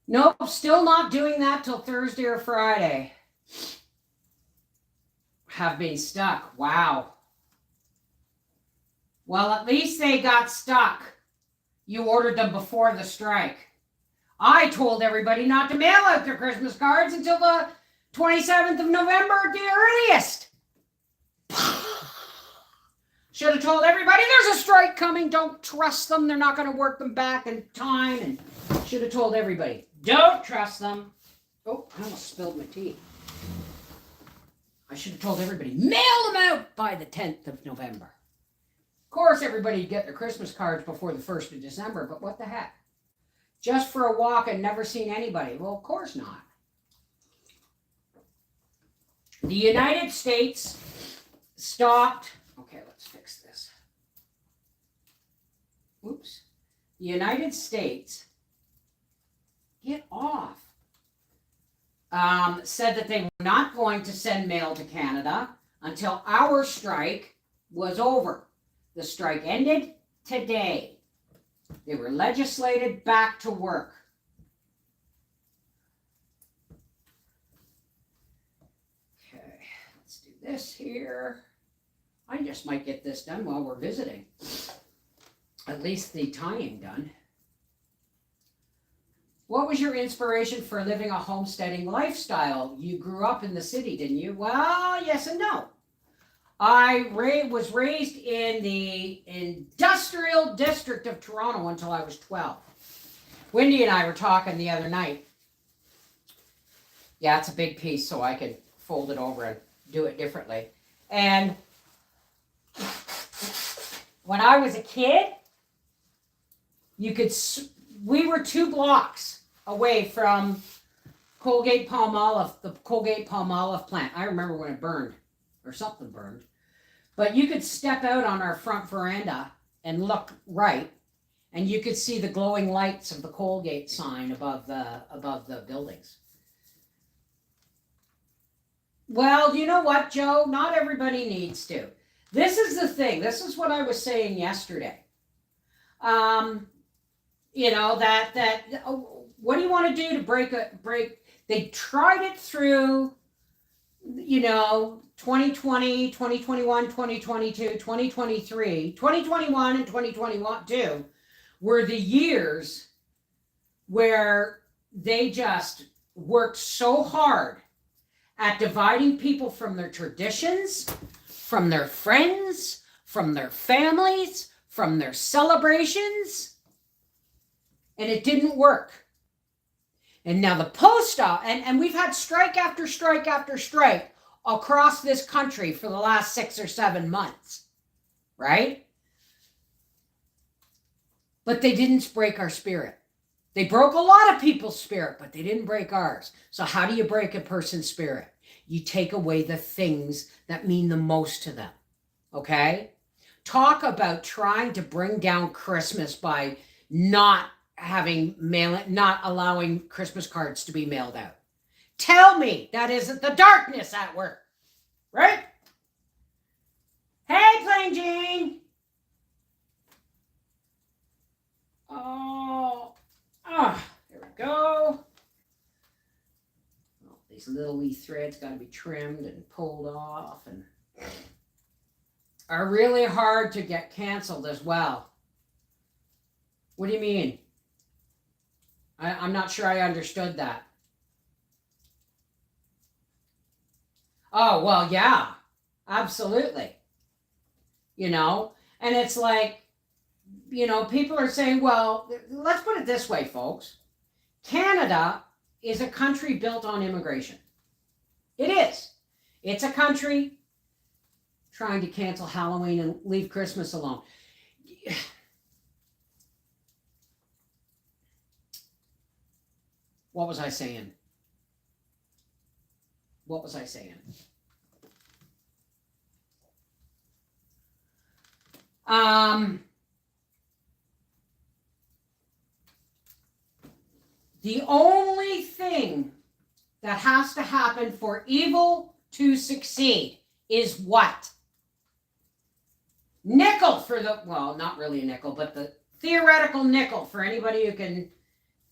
Nope, still not doing that till Thursday or Friday. Have been stuck. Wow. Well, at least they got stuck. You ordered them before the strike. I told everybody not to mail out their Christmas cards until the 27th of November at the earliest. Should have told everybody there's a strike coming. Don't trust them. They're not going to work them back in time. And should have told everybody, don't trust them. Oh, I almost spilled my tea. I should have told everybody, mail them out by the 10th of November. Of course, everybody would get their Christmas cards before the 1st of December, but what the heck? Just for a walk and never seen anybody? Well, of course not. The United States stopped. Okay, let's fix this. Oops. The United States, get off. Said that they were not going to send mail to Canada until our strike was over. The strike ended today. They were legislated back to work. Okay, let's do this here. I just might get this done while we're visiting. At least the tying done. What was your inspiration for living a homesteading lifestyle? You grew up in the city, didn't you? Well, yes and no. I was raised in the industrial district of Toronto until I was 12. Wendy and I were talking the other night. Yeah, it's a big piece, so I could fold it over and do it differently. And when I was a kid, we were 2 blocks away from Colgate Palmolive, the Colgate Palmolive plant. I remember when it burned, or something burned. But you could step out on our front veranda and look right, and you could see the glowing lights of the Colgate sign above the buildings. Well, you know what, Joe? Not everybody needs to. This is the thing. This is what I was saying yesterday. You know, what do you want to do to break? They tried it through, you know, 2020, 2021, 2022, 2023, 2021 and 2022 were the years where they just worked so hard at dividing people from their traditions, from their friends, from their families, from their celebrations, and it didn't work. And now the post office, and we've had strike after strike after strike across this country for the last 6 or 7 months, right? But they didn't break our spirit. They broke a lot of people's spirit, but they didn't break ours. So how do you break a person's spirit? You take away the things that mean the most to them, okay? Talk about trying to bring down Christmas by not allowing Christmas cards to be mailed out. Tell me that isn't the darkness at work, right? Hey, Plain Jane. There we go. Oh, these little wee threads got to be trimmed and pulled off and are really hard to get canceled as well. What do you mean? I'm not sure I understood that. Oh, well, yeah, absolutely. You know, and it's like, you know, people are saying, well, let's put it this way, folks. Canada is a country built on immigration. It is. It's a country trying to cancel Halloween and leave Christmas alone. What was I saying? The only thing that has to happen for evil to succeed is what? Nickel for the, well, not really a nickel, but the theoretical nickel for anybody who can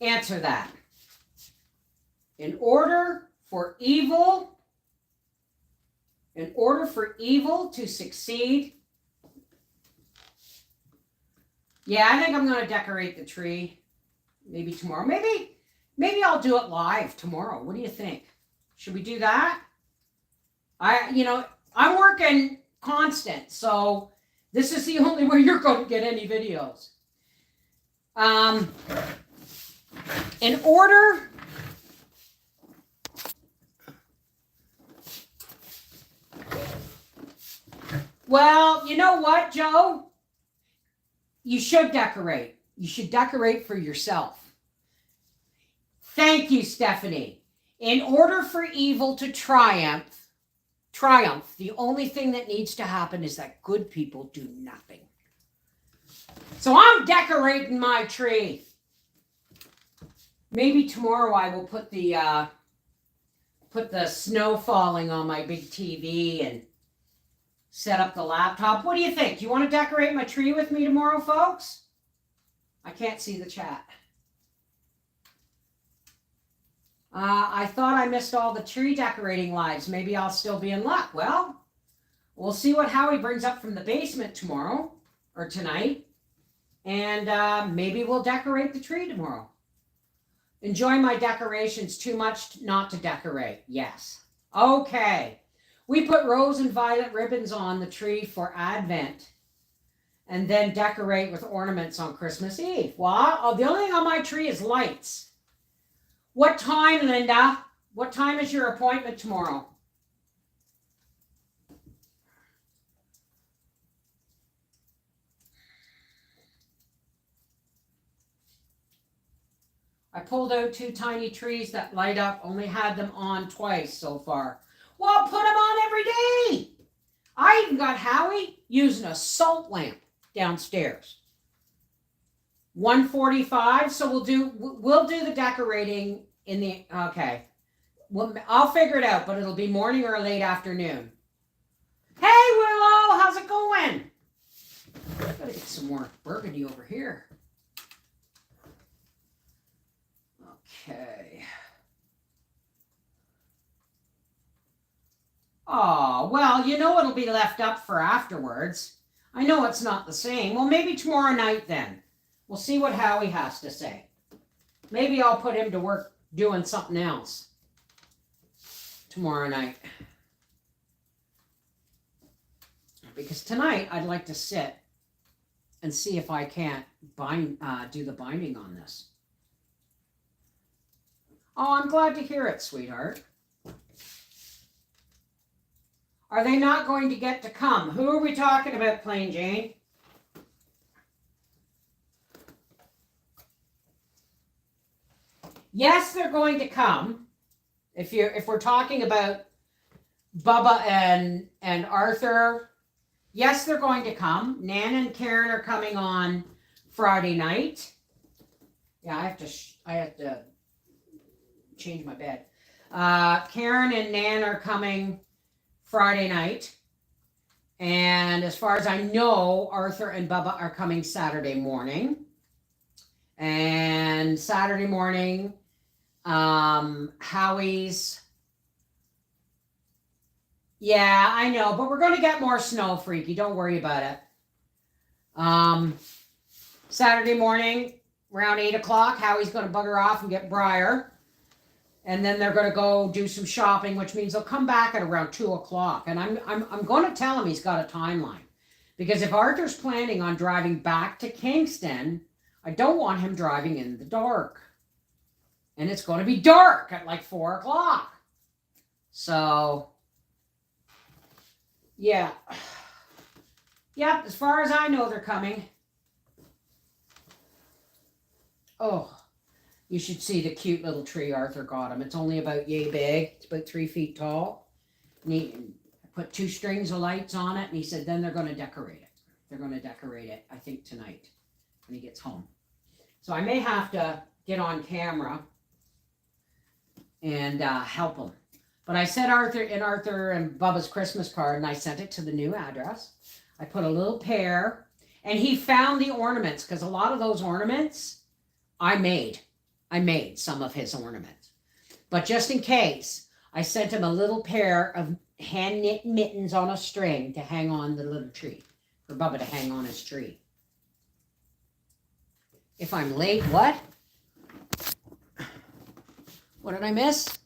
answer that. In order for evil to succeed, yeah, I think I'm going to decorate the tree maybe tomorrow. Maybe I'll do it live tomorrow. What do you think? Should we do that? I'm working constant, so this is the only way you're going to get any videos. In order Well, you know what, Joe? You should decorate. You should decorate for yourself. Thank you, Stephanie. In order for evil to triumph, the only thing that needs to happen is that good people do nothing. So I'm decorating my tree. Maybe tomorrow I will put the snow falling on my big TV and set up the laptop. What do you think? You want to decorate my tree with me tomorrow, folks? I can't see the chat. I thought I missed all the tree decorating lives. Maybe I'll still be in luck. Well, we'll see what Howie brings up from the basement tomorrow or tonight. And maybe we'll decorate the tree tomorrow. Enjoy my decorations too much not to decorate. Yes. Okay. We put rose and violet ribbons on the tree for Advent and then decorate with ornaments on Christmas Eve. Well, the only thing on my tree is lights. What time, Linda? What time is your appointment tomorrow? I pulled out 2 tiny trees that light up, only had them on twice so far. Well, put them on every day. I even got Howie using a salt lamp downstairs. 1:45, so we'll do the decorating in the, okay. Well, I'll figure it out, but it'll be morning or late afternoon. Hey, Willow, how's it going? I gotta get some more burgundy over here. Okay. Oh, well, you know it'll be left up for afterwards. I know it's not the same. Well, maybe tomorrow night then. We'll see what Howie has to say. Maybe I'll put him to work doing something else tomorrow night. Because tonight I'd like to sit and see if I can't do the binding on this. Oh, I'm glad to hear it, sweetheart. Are they not going to get to come? Who are we talking about, Plain Jane? Yes, they're going to come. If we're talking about Bubba and Arthur, yes, they're going to come. Nan and Karen are coming on Friday night. Yeah, I have to change my bed. Karen and Nan are coming Friday night. And as far as I know, Arthur and Bubba are coming Saturday morning. And Saturday morning, Howie's. Yeah, I know, but we're going to get more snow, Freaky. Don't worry about it. Saturday morning, around 8 o'clock, Howie's going to bugger off and get Briar. And then they're going to go do some shopping, which means they'll come back at around 2 o'clock. And I'm going to tell him he's got a timeline. Because if Arthur's planning on driving back to Kingston, I don't want him driving in the dark. And it's going to be dark at like 4 o'clock. So, yeah. Yep, as far as I know, they're coming. Oh, you should see the cute little tree Arthur got him. It's only about yay big. It's about 3 feet tall. And he put 2 strings of lights on it. And he said, then they're going to decorate it. They're going to decorate it, I think, tonight when he gets home. So I may have to get on camera and help him. But I sent Arthur and Bubba's Christmas card, and I sent it to the new address. I put a little pear, and he found the ornaments, because a lot of those ornaments I made. I made some of his ornaments. But just in case, I sent him a little pair of hand-knit mittens on a string to hang on the little tree, for Bubba to hang on his tree. If I'm late, what? What did I miss?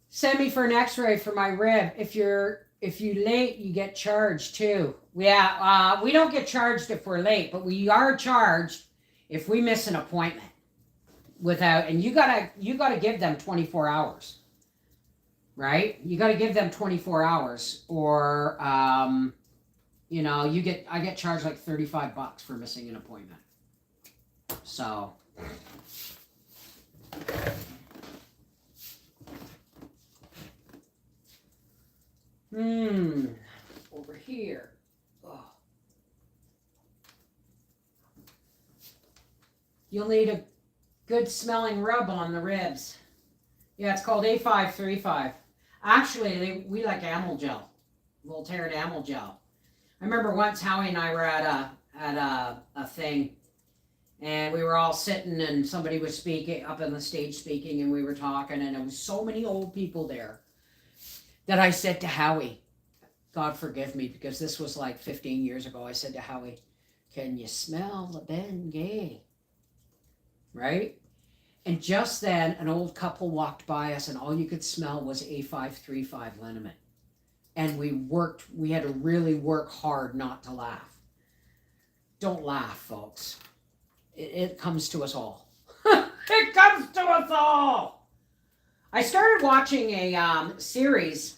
Send me for an x-ray for my rib. If you're late, you get charged too. Yeah, we don't get charged if we're late, but we are charged if we miss an appointment and you gotta give them 24 hours, right? You gotta give them 24 hours, or I get charged like $35 for missing an appointment. So. Over here. Oh. You'll need a good smelling rub on the ribs. Yeah, it's called A535. Actually, we like amyl gel, Voltaren amyl gel. I remember once Howie and I were at a thing, and we were all sitting, and somebody was speaking up on the stage speaking, and we were talking, and there was so many old people there that I said to Howie, God forgive me, because this was like 15 years ago, I said to Howie, can you smell the Bengay? Right? And just then, an old couple walked by us, and all you could smell was A535 liniment. And we had to really work hard not to laugh. Don't laugh, folks. It comes to us all. It comes to us all. I started watching a series,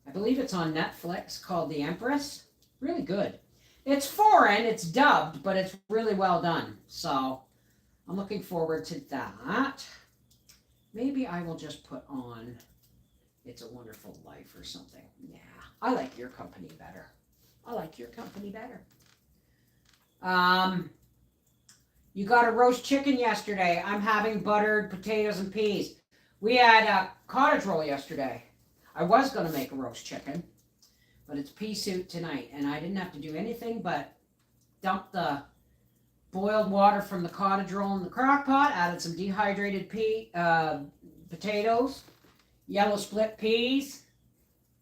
I believe it's on Netflix, called The Empress. Really good. It's foreign, it's dubbed, but it's really well done. So I'm looking forward to that. Maybe I will just put on It's a Wonderful Life or something. Yeah, I like your company better. I like your company better. You got a roast chicken yesterday. I'm having buttered potatoes and peas. We had a cottage roll yesterday. I was going to make a roast chicken, but it's pea soup tonight, and I didn't have to do anything but dump the boiled water from the cottage roll in the crock pot, added some dehydrated potatoes, yellow split peas,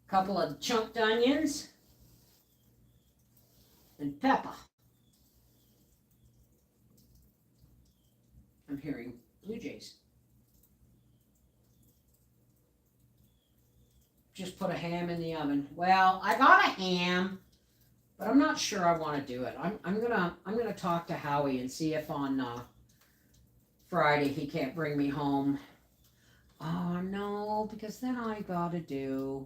a couple of chunked onions, and pepper. I'm hearing blue jays. Just put a ham in the oven. Well, I got a ham, But I'm not sure I want to do it. I'm gonna talk to Howie and see if on Friday he can't bring me home. Oh no, because then I gotta do.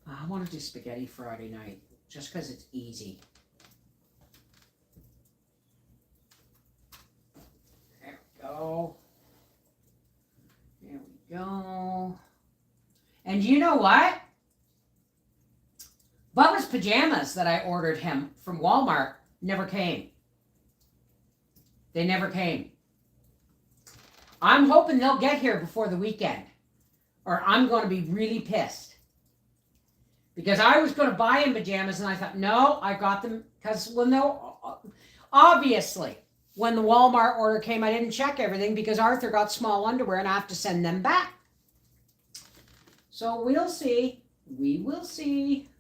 I want to do spaghetti Friday night just because it's easy. There we go. There we go. And you know what? Bubba's pajamas that I ordered him from Walmart never came. They never came. I'm hoping they'll get here before the weekend, or I'm going to be really pissed. Because I was going to buy him pajamas, and I thought, no, I got them, because obviously, when the Walmart order came, I didn't check everything, because Arthur got small underwear, and I have to send them back. So we'll see. We will see.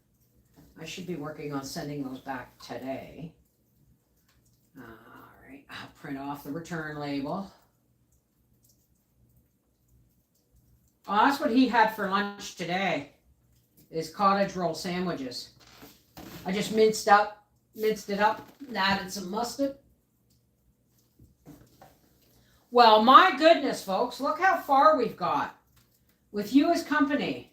I should be working on sending those back today. All right, I'll print off the return label. Oh, that's what he had for lunch today, is cottage roll sandwiches. I just minced it up, and added some mustard. Well, my goodness, folks, look how far we've got with you as company.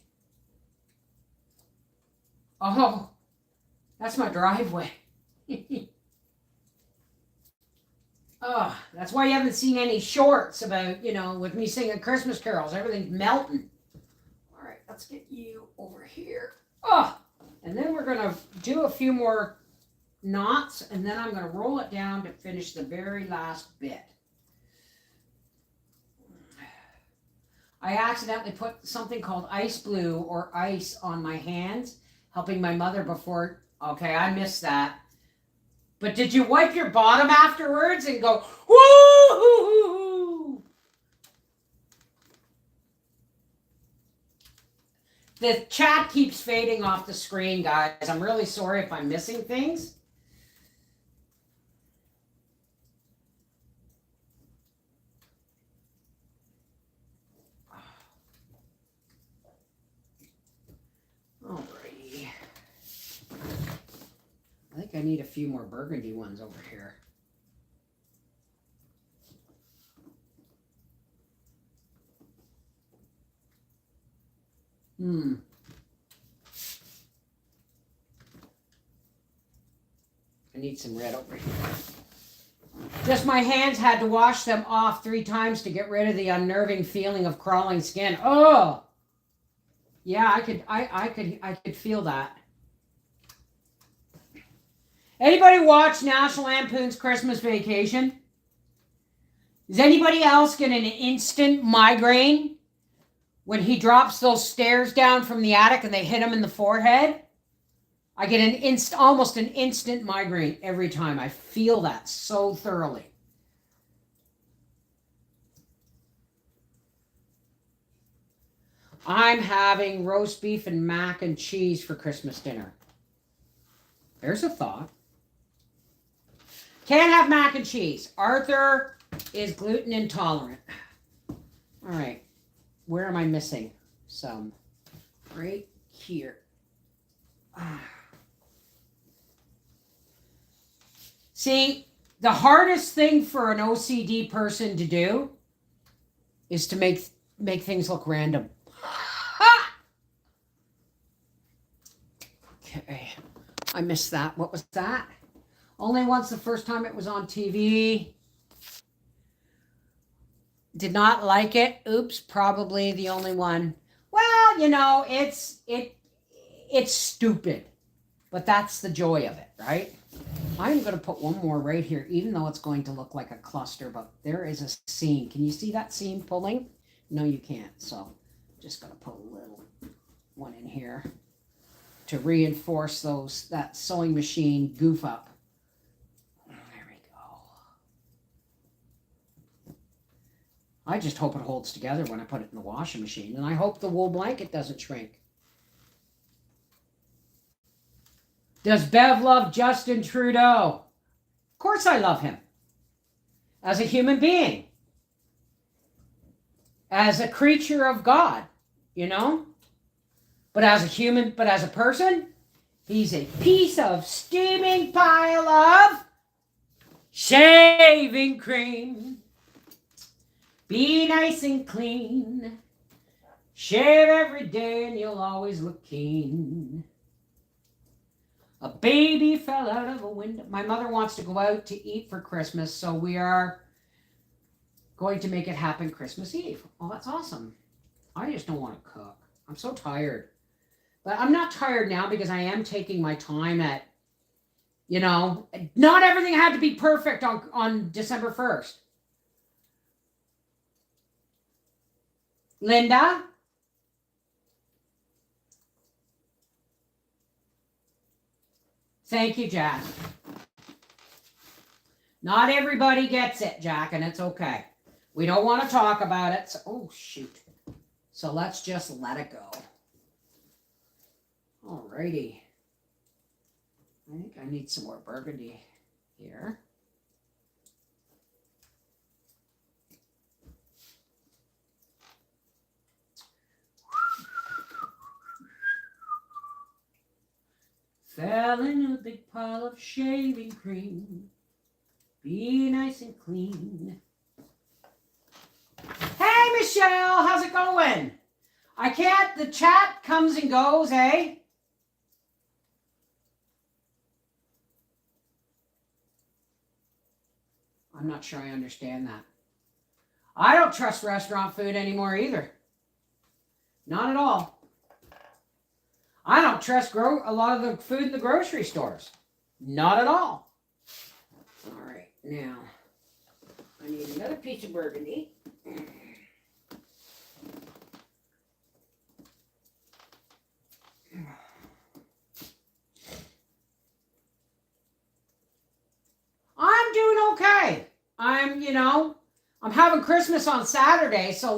Oh, that's my driveway. Oh, that's why you haven't seen any shorts about, with me singing Christmas carols. Everything's melting. All right, let's get you over here. Oh, and then we're going to do a few more knots, and then I'm going to roll it down to finish the very last bit. I accidentally put something called ice blue or ice on my hands, helping my mother before. Okay, I missed that. But did you wipe your bottom afterwards and go, woo? The chat keeps fading off the screen, guys. I'm really sorry if I'm missing things. Alrighty. I think I need a few more burgundy ones over here. I need some red over here. Just my hands had to wash them off 3 times to get rid of the unnerving feeling of crawling skin. Oh! Yeah, I could feel that. Anybody watch National Lampoon's Christmas Vacation? Does anybody else get an instant migraine when he drops those stairs down from the attic and they hit him in the forehead? I get almost an instant migraine every time. I feel that so thoroughly. I'm having roast beef and mac and cheese for Christmas dinner. There's a thought. Can't have mac and cheese. Arthur is gluten intolerant. All right. Where am I missing some? Right here. See, the hardest thing for an OCD person to do is to make things look random. Okay. I missed that. What was that? Only once, the first time it was on TV. Did not like it. Oops, probably the only one. Well, it's stupid. But that's the joy of it, right? I'm going to put one more right here, even though it's going to look like a cluster, but there is a seam. Can you see that seam pulling? No, you can't. So I'm just going to put a little one in here to reinforce that sewing machine goof up. There we go. I just hope it holds together when I put it in the washing machine, and I hope the wool blanket doesn't shrink. Does Bev love Justin Trudeau? Of course I love him. As a human being. As a creature of God, But as a person, He's a piece of steaming pile of shaving cream. Be nice and clean. Shave every day and you'll always look keen. A baby fell out of a window. My mother wants to go out to eat for Christmas, so we are going to make it happen Christmas Eve. Oh, that's awesome. I just don't want to cook. I'm so tired. But I'm not tired now because I am taking my time at, not everything had to be perfect on December 1st. Linda? Thank you, Jack. Not everybody gets it, Jack, and it's okay. We don't want to talk about it. So, oh, shoot. So let's just let it go. Alrighty. I think I need some more burgundy here. Fell in a big pile of shaving cream. Be nice and clean. Hey, Michelle, how's it going? The chat comes and goes, eh? I'm not sure I understand that. I don't trust restaurant food anymore either. Not at all. I don't trust a lot of the food in the grocery stores. Not at all. All right, now I need another piece of burgundy. I'm doing okay. I'm having Christmas on Saturday, so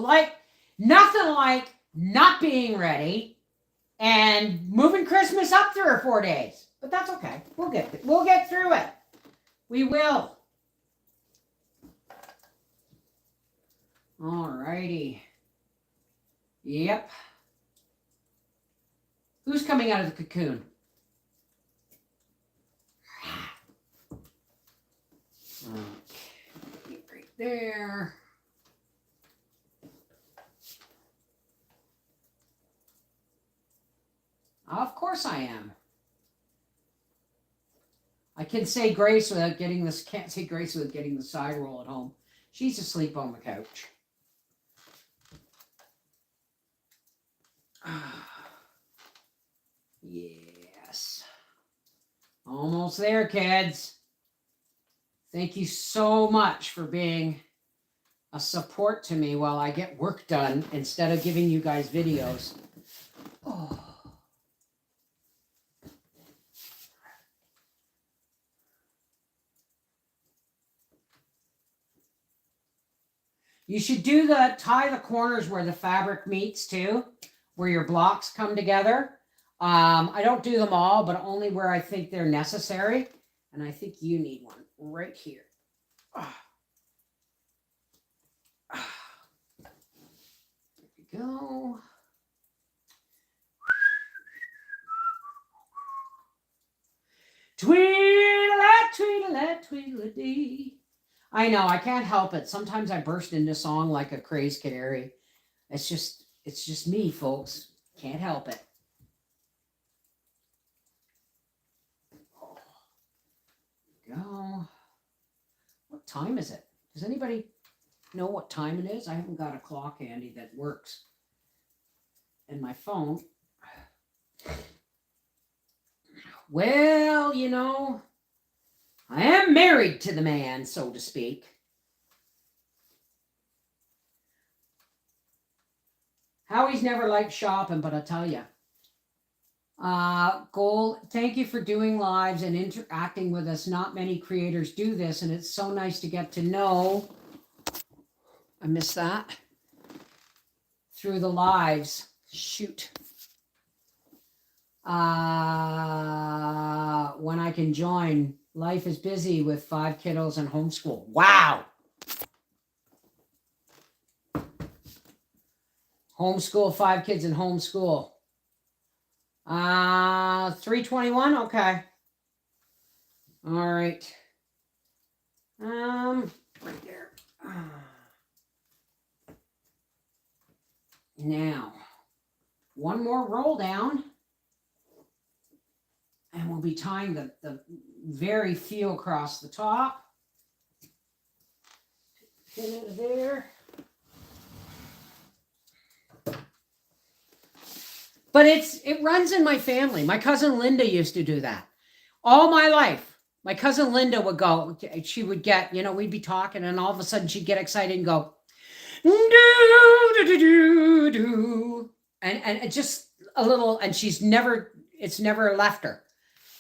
nothing like not being ready and moving Christmas up 3 or 4 days. But that's okay. We'll get through it. We will. All righty. Yep. Who's coming out of the cocoon? Okay, right there. Of course I am. I can say grace without getting this. Can't say grace without getting the side roll at home. She's asleep on the couch. Yes. Almost there, kids. Thank you so much for being a support to me while I get work done instead of giving you guys videos. Oh. You should tie the corners where the fabric meets too, where your blocks come together. I don't do them all, but only where I think they're necessary. And I think you need one right here. There we go. Tweedle-at, tweedle-at, tweedle-a-dee. I know, I can't help it. Sometimes I burst into song like a crazed canary. It's just me, folks. Can't help it. Go. What time is it? Does anybody know what time it is? I haven't got a clock handy that works. And my phone. Well, I am married to the man, so to speak. Howie's never liked shopping, but I tell you. Gold, thank you for doing lives and interacting with us. Not many creators do this, and it's so nice to get to know. I missed that. Through the lives. Shoot. When I can join. Life is busy with 5 kiddos and homeschool. Wow. Homeschool, 5 kids in homeschool. 321. Okay. All right. Right there. Now, one more roll down, and we'll be tying the very few across the top. Pin it there. But it runs in my family. My cousin Linda used to do that all my life. My cousin Linda would go, she would get, we'd be talking, and all of a sudden she'd get excited and go, do, do, do, do, do. And it just a little, and it's never left her.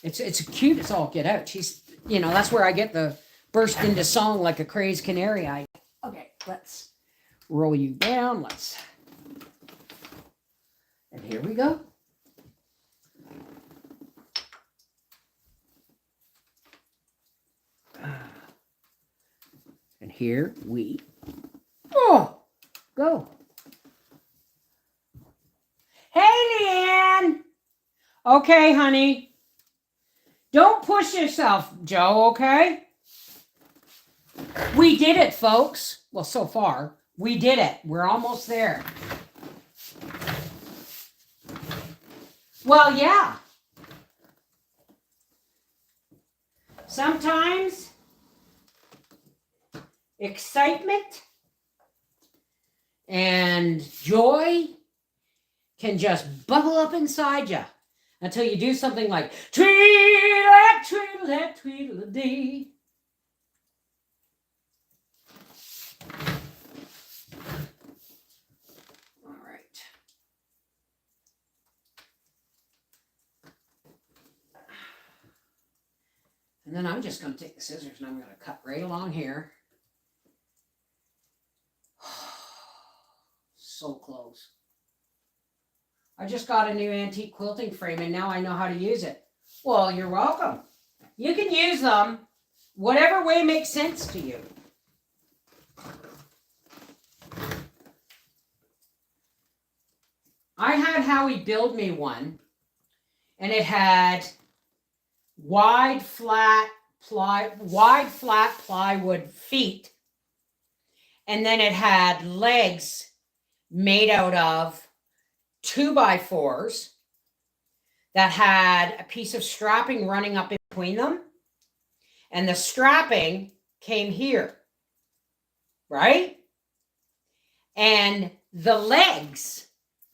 It's cute as all get out. She's, that's where I get the burst into song like a crazed canary. Okay, let's roll you down. And here we go. And here we go. Hey, Leanne. Okay, honey. Don't push yourself, Joe, okay? We did it, folks. Well, so far, we did it. We're almost there. Well, yeah. Sometimes excitement and joy can just bubble up inside you until you do something like tweedle, tweedle, tweedle, dee. All right. And then I'm just going to take the scissors and I'm going to cut right along here. So close. I just got a new antique quilting frame and now I know how to use it. Well, you're welcome. You can use them whatever way makes sense to you. I had Howie build me one, and it had wide flat plywood feet, and then it had legs made out of 2x4s that had a piece of strapping running up in between them, and the strapping came here, right? And the legs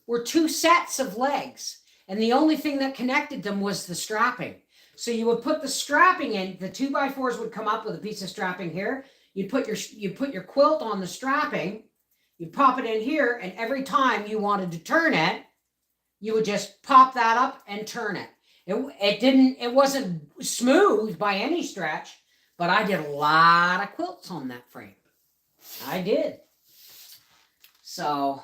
were 2 sets of legs, and the only thing that connected them was the strapping. So you would put the strapping in, the 2x4s would come up with a piece of strapping here. You'd put your quilt on the strapping, you'd pop it in here, and every time you wanted to turn it, you would just pop that up and turn it. It wasn't smooth by any stretch, but I did a lot of quilts on that frame. I did. So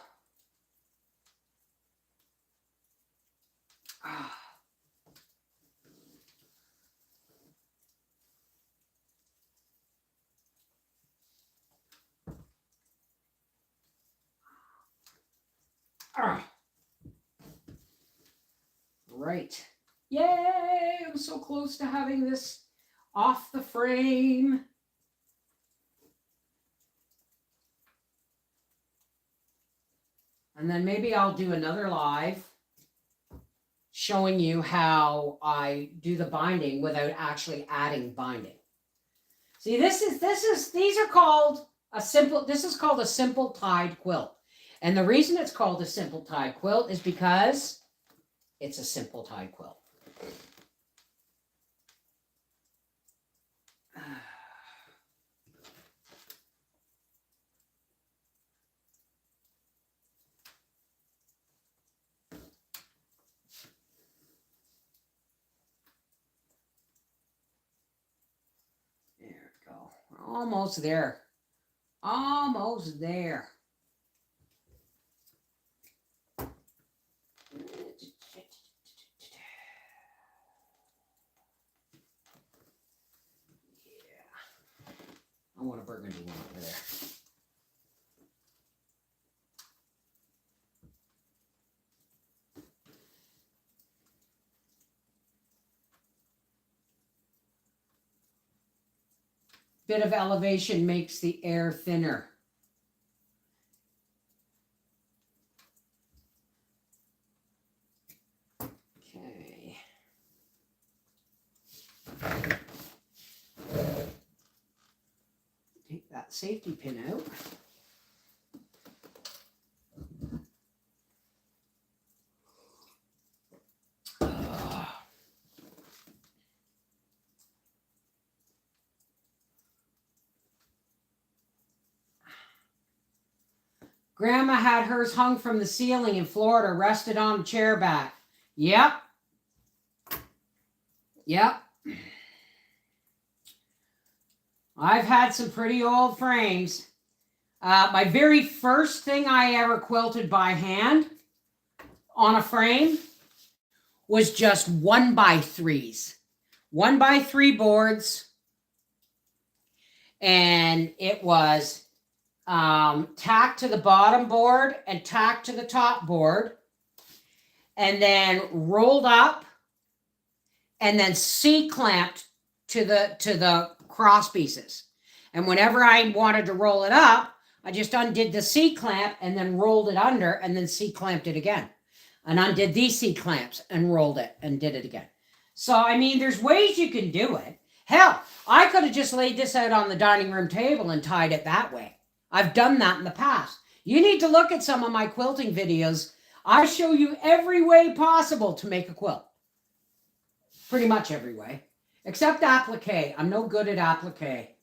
right. Yay! I'm so close to having this off the frame. And then maybe I'll do another live showing you how I do the binding without actually adding binding. See, this is called a simple tied quilt. And the reason it's called a simple tied quilt is because it's a simple tied quilt. There we go. We're almost there. Almost there. I want a burgundy one over there. bit of elevation makes the air thinner. Okay. Take that safety pin out. Grandma had hers hung from the ceiling in Florida, rested on a chair back. Yep. Yep. I've had some pretty old frames. My very first thing I ever quilted by hand on a frame was just 1x3s. 1x3 boards. And it was tacked to the bottom board and tacked to the top board, and then rolled up, and then C-clamped to the cross pieces. And whenever I wanted to roll it up, I just undid the C-clamp and then rolled it under, and then C-clamped it again, and undid these C-clamps and rolled it and did it again. So I mean, there's ways you can do it. Hell, I could have just laid this out on the dining room table and tied it that way. I've done that in the past. You need to look at some of my quilting videos. I show you every way possible to make a quilt. Pretty much every way. Except applique. I'm no good at applique.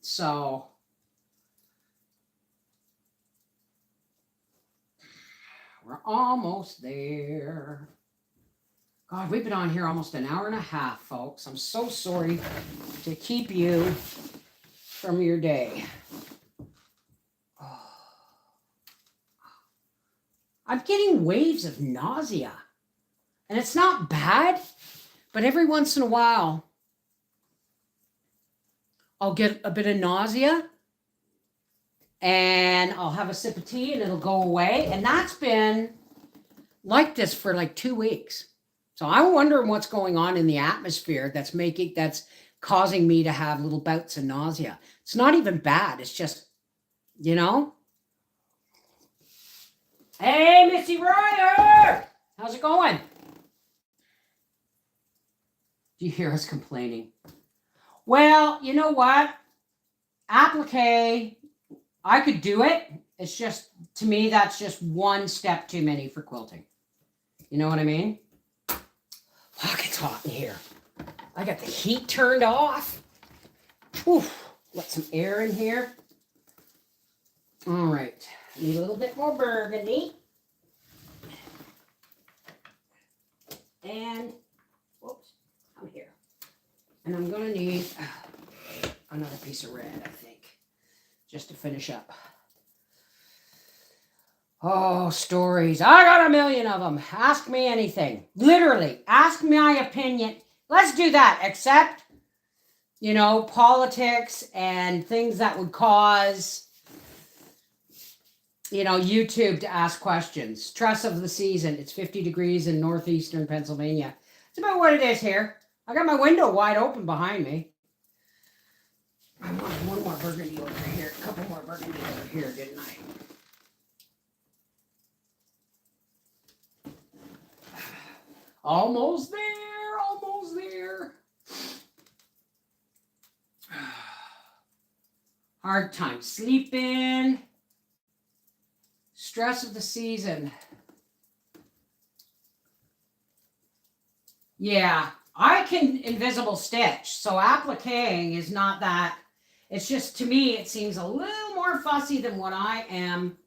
So, we're almost there. God, we've been on here almost an hour and a half, folks. I'm so sorry to keep you from your day. Oh. I'm getting waves of nausea. And it's not bad, but every once in a while, I'll get a bit of nausea and I'll have a sip of tea and it'll go away. And that's been like this for like 2 weeks. So I'm wondering what's going on in the atmosphere that's causing me to have little bouts of nausea. It's not even bad. It's just, you know. Hey, Missy Ryder! How's it going? Do you hear us complaining? Well, you know what? Applique, I could do it. It's just, to me, that's just one step too many for quilting. You know what I mean? Fuck, it's hot in here. I got the heat turned off. Oof, let some air in here. All right, need a little bit more burgundy. And, whoops, I'm here. And I'm gonna need another piece of red, I think, just to finish up. Oh, stories. I got a million of them. Ask me anything. Literally, ask me my opinion. Let's do that, except, you know, politics and things that would cause, you know, YouTube to ask questions. Stress of the season. It's 50 degrees in northeastern Pennsylvania. It's about what it is here. I got my window wide open behind me. I wanted one more burgundy over here. A couple more burgundy over here, didn't I? Almost there, almost there. Hard time sleeping. Stress of the season. Yeah, I can invisible stitch, so appliquing is not that. It's just, to me, it seems a little more fussy than what I am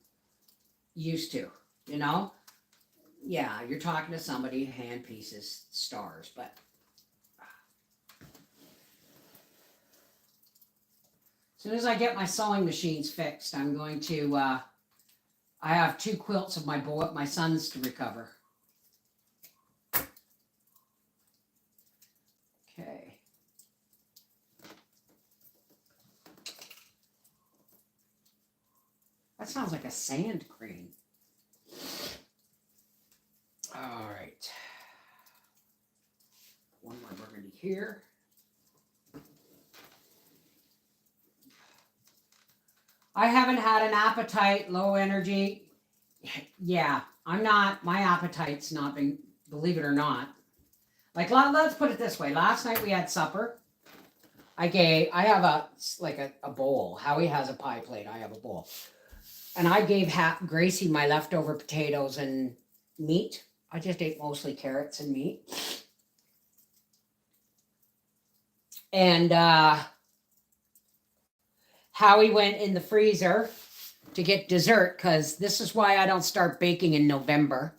used to, you know? Yeah, you're talking to somebody, hand pieces, stars, but as soon as I get my sewing machines fixed, I'm going to, I have 2 quilts of my son's to recover. Okay. That sounds like a sand crane. All right. One more burgundy here. I haven't had an appetite, low energy. Yeah, I'm not, my appetite's not been, believe it or not. Like, let's put it this way. Last night we had supper. I have a bowl. Howie has a pie plate. I have a bowl. And I gave Gracie my leftover potatoes and meat. I just ate mostly carrots and meat. And Howie went in the freezer to get dessert, because this is why I don't start baking in November.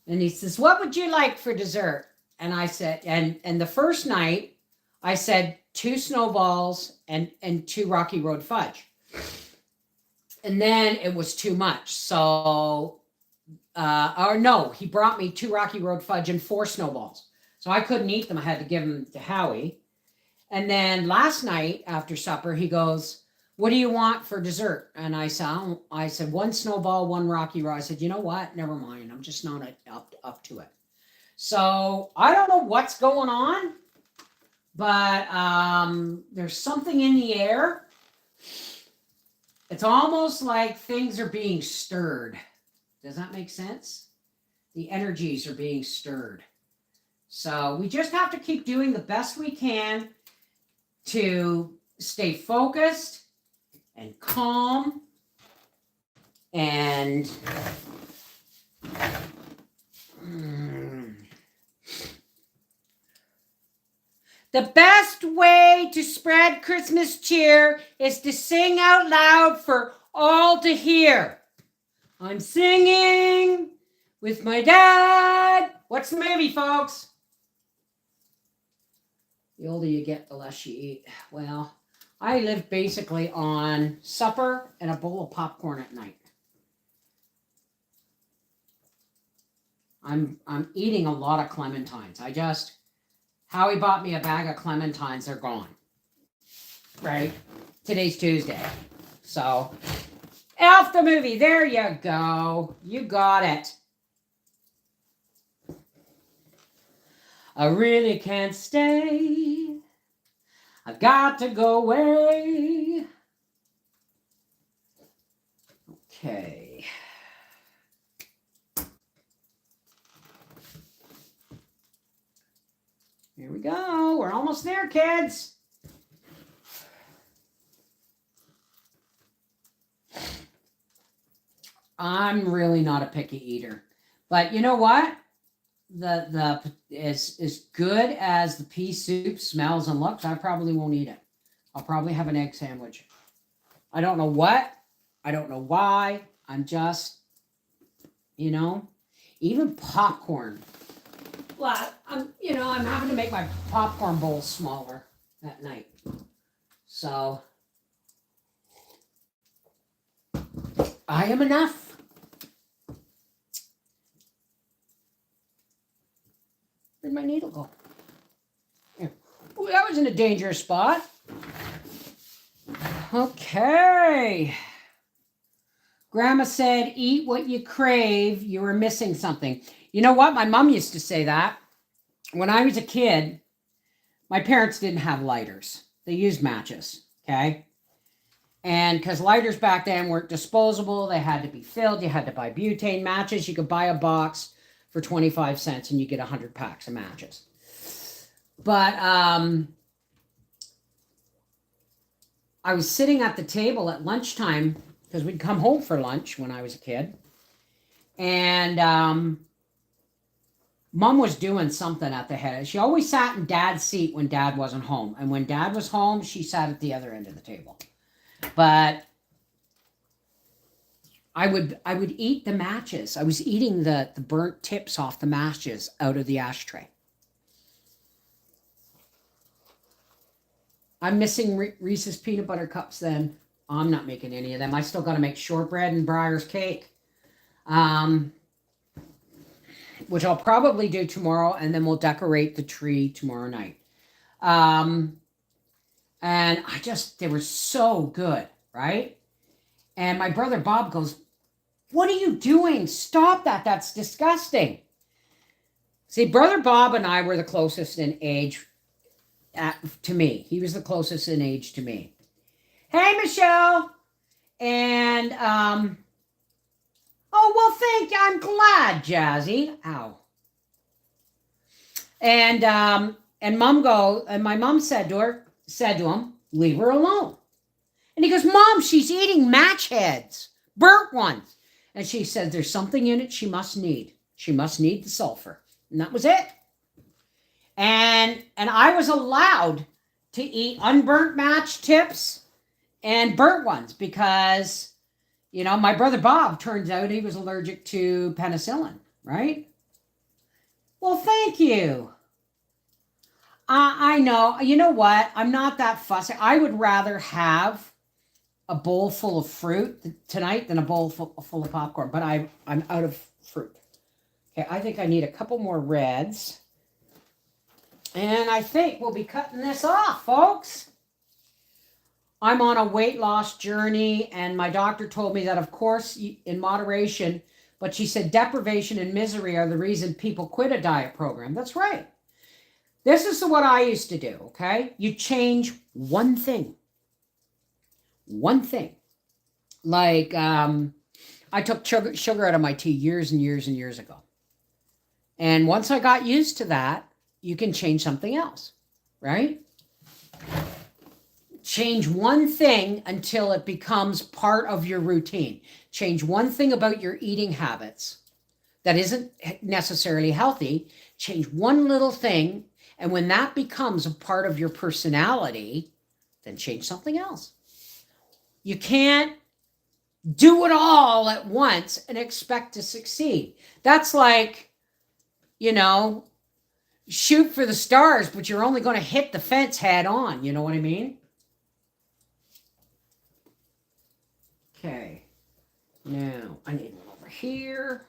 And he says, what would you like for dessert? And I said, and the first night, I said 2 snowballs and 2 Rocky Road fudge. And then it was too much. So, or no, he brought me 2 Rocky Road fudge and 4 snowballs. So I couldn't eat them. I had to give them to Howie. And then last night after supper, he goes, what do you want for dessert? And I said 1 snowball, 1 Rocky Road. I said, you know what? Never mind. I'm just not up to it. So I don't know what's going on, but there's something in the air. It's almost like things are being stirred. Does that make sense? The energies are being stirred. So we just have to keep doing the best we can to stay focused and calm and the best way to spread Christmas cheer is to sing out loud for all to hear. I'm singing with my dad. What's the movie, folks? The older you get, the less you eat. Well, I live basically on supper and a bowl of popcorn at night. I'm eating a lot of clementines. Howie bought me a bag of clementines. They're gone. Right? Today's Tuesday. So, Elf the movie. There you go. You got it. I really can't stay. I've got to go away. Okay. Here we go. We're almost there, kids. I'm really not a picky eater. But you know what? As good as the pea soup smells and looks, I probably won't eat it. I'll probably have an egg sandwich. I don't know what. I don't know why. I'm just, even popcorn. Well, I'm having to make my popcorn bowl smaller at night. So I am enough. Where'd my needle go? Here. Ooh, that was in a dangerous spot. Okay. Grandma said, eat what you crave. You were missing something. You know what? My mom used to say that. When I was a kid, my parents didn't have lighters. They used matches, okay? And because lighters back then weren't disposable, they had to be filled. You had to buy butane matches. You could buy a box for 25 cents and you get 100 packs of matches. But I was sitting at the table at lunchtime because we'd come home for lunch when I was a kid. And Mom was doing something at the head. She always sat in Dad's seat when Dad wasn't home. And when Dad was home, she sat at the other end of the table. But I would eat the matches. I was eating the burnt tips off the matches out of the ashtray. I'm missing Reese's peanut butter cups then. I'm not making any of them. I still got to make shortbread and Breyer's cake. Which I'll probably do tomorrow, and then we'll decorate the tree tomorrow night. And they were so good, right? And my brother Bob goes, what are you doing? Stop that. That's disgusting. See, Brother Bob and I were the closest in age to me. He was the closest in age to me. Hey, Michelle. And, oh, well, thank you. I'm glad, Jazzy. Ow. And my mom said to him, leave her alone. And he goes, Mom, she's eating match heads, burnt ones. And she said, there's something in it she must need. She must need the sulfur. And that was it. And I was allowed to eat unburnt match tips and burnt ones because, you know, my brother Bob, turns out he was allergic to penicillin, right? Well, thank you. I know. You know what? I'm not that fussy. I would rather have a bowl full of fruit tonight than a bowl full of popcorn, but I'm out of fruit. Okay, I think I need a couple more reds. And I think we'll be cutting this off, folks. I'm on a weight loss journey, and my doctor told me that, of course, in moderation, but she said deprivation and misery are the reason people quit a diet program. That's right. This is what I used to do, okay? You change one thing. One thing. Like, I took sugar out of my tea years and years and years ago. And once I got used to that, you can change something else, right? Change one thing until it becomes part of your routine. Change one thing about your eating habits that isn't necessarily healthy. Change one little thing, and when that becomes a part of your personality, then change something else. You can't do it all at once and expect to succeed. That's like, you know, shoot for the stars, but you're only going to hit the fence head on. You know what I mean? Okay. Now, I need one over here.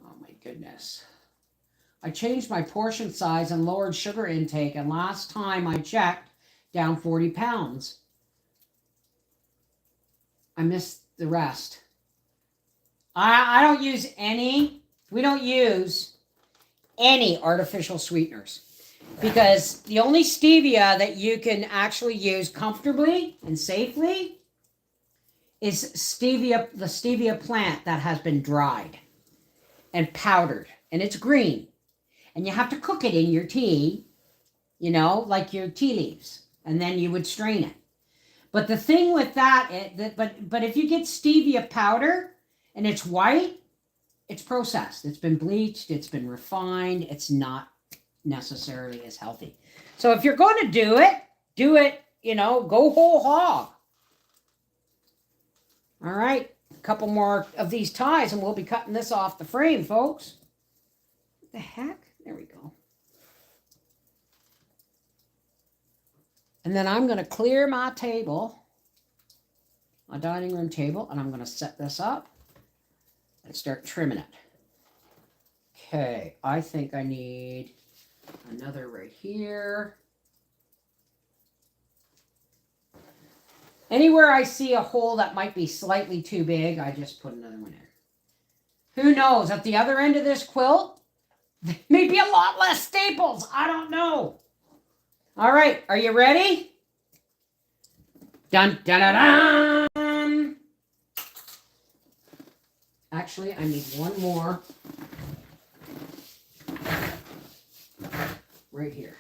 Oh my goodness. I changed my portion size and lowered sugar intake, and last time I checked, down 40 pounds. I missed the rest. I don't use we don't use any artificial sweeteners, because the only stevia that you can actually use comfortably and safely is stevia, the stevia plant that has been dried and powdered, and it's green. And you have to cook it in your tea, you know, like your tea leaves, and then you would strain it. But the thing with that, but if you get stevia powder and it's white, it's processed. It's been bleached. It's been refined. It's not necessarily as healthy. So if you're going to do it, you know, go whole hog. All right, a couple more of these ties and we'll be cutting this off the frame, folks. What the heck? There we go. And then I'm going to clear my table, my dining room table, and I'm going to set this up and start trimming it. Okay, I think I need another right here. Anywhere I see a hole that might be slightly too big, I just put another one in. Who knows? At the other end of this quilt, there may be a lot less staples. I don't know. All right, are you ready? Dun, dun, dun, dun. Actually, I need one more right here.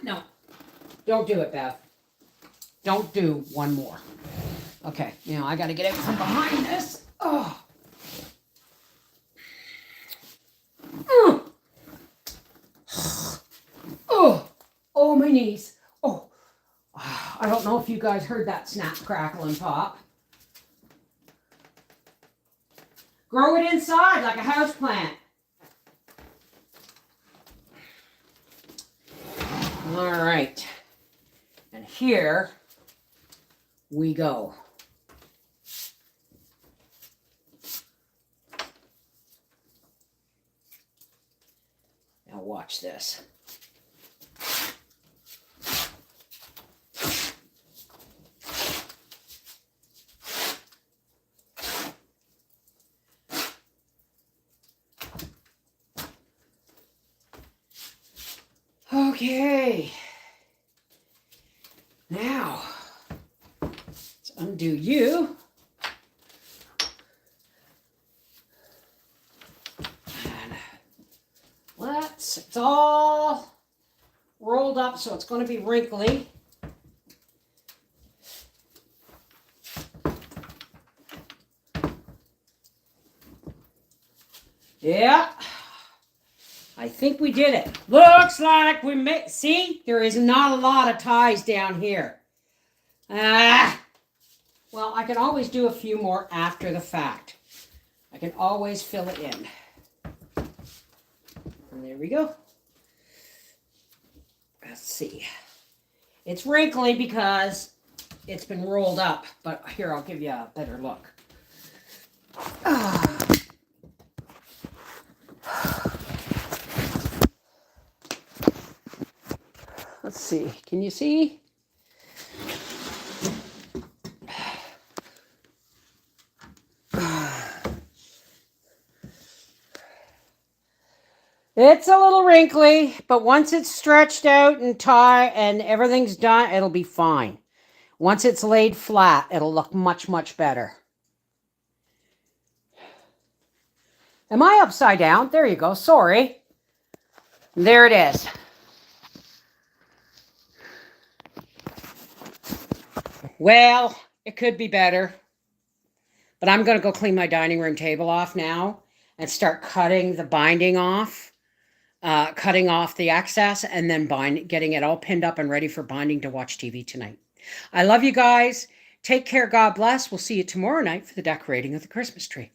No, don't do it, Bev. Don't do one more. Okay, now I got to get out from behind this. Oh. Oh, my knees. Oh, I don't know if you guys heard that snap, crackle, and pop. Grow it inside like a house plant. All right. And here we go. Now watch this. Okay. Now, let's undo you. And it's all rolled up, so it's going to be wrinkly. Yeah, I think we did it. Looks like we made, see, there is not a lot of ties down here. Well, I can always do a few more after the fact. I can always fill it in. And there we go. Let's see. It's wrinkly because it's been rolled up, but here, I'll give you a better look. Let's see. Can you see? It's a little wrinkly, but once it's stretched out and tied and everything's done, it'll be fine. Once it's laid flat, it'll look much, much better. Am I upside down? There you go. Sorry. There it is. Well, it could be better. But I'm going to go clean my dining room table off now and start cutting the binding off. Cutting off the excess and then getting it all pinned up and ready for binding to watch TV tonight. I love you guys. Take care. God bless. We'll see you tomorrow night for the decorating of the Christmas tree.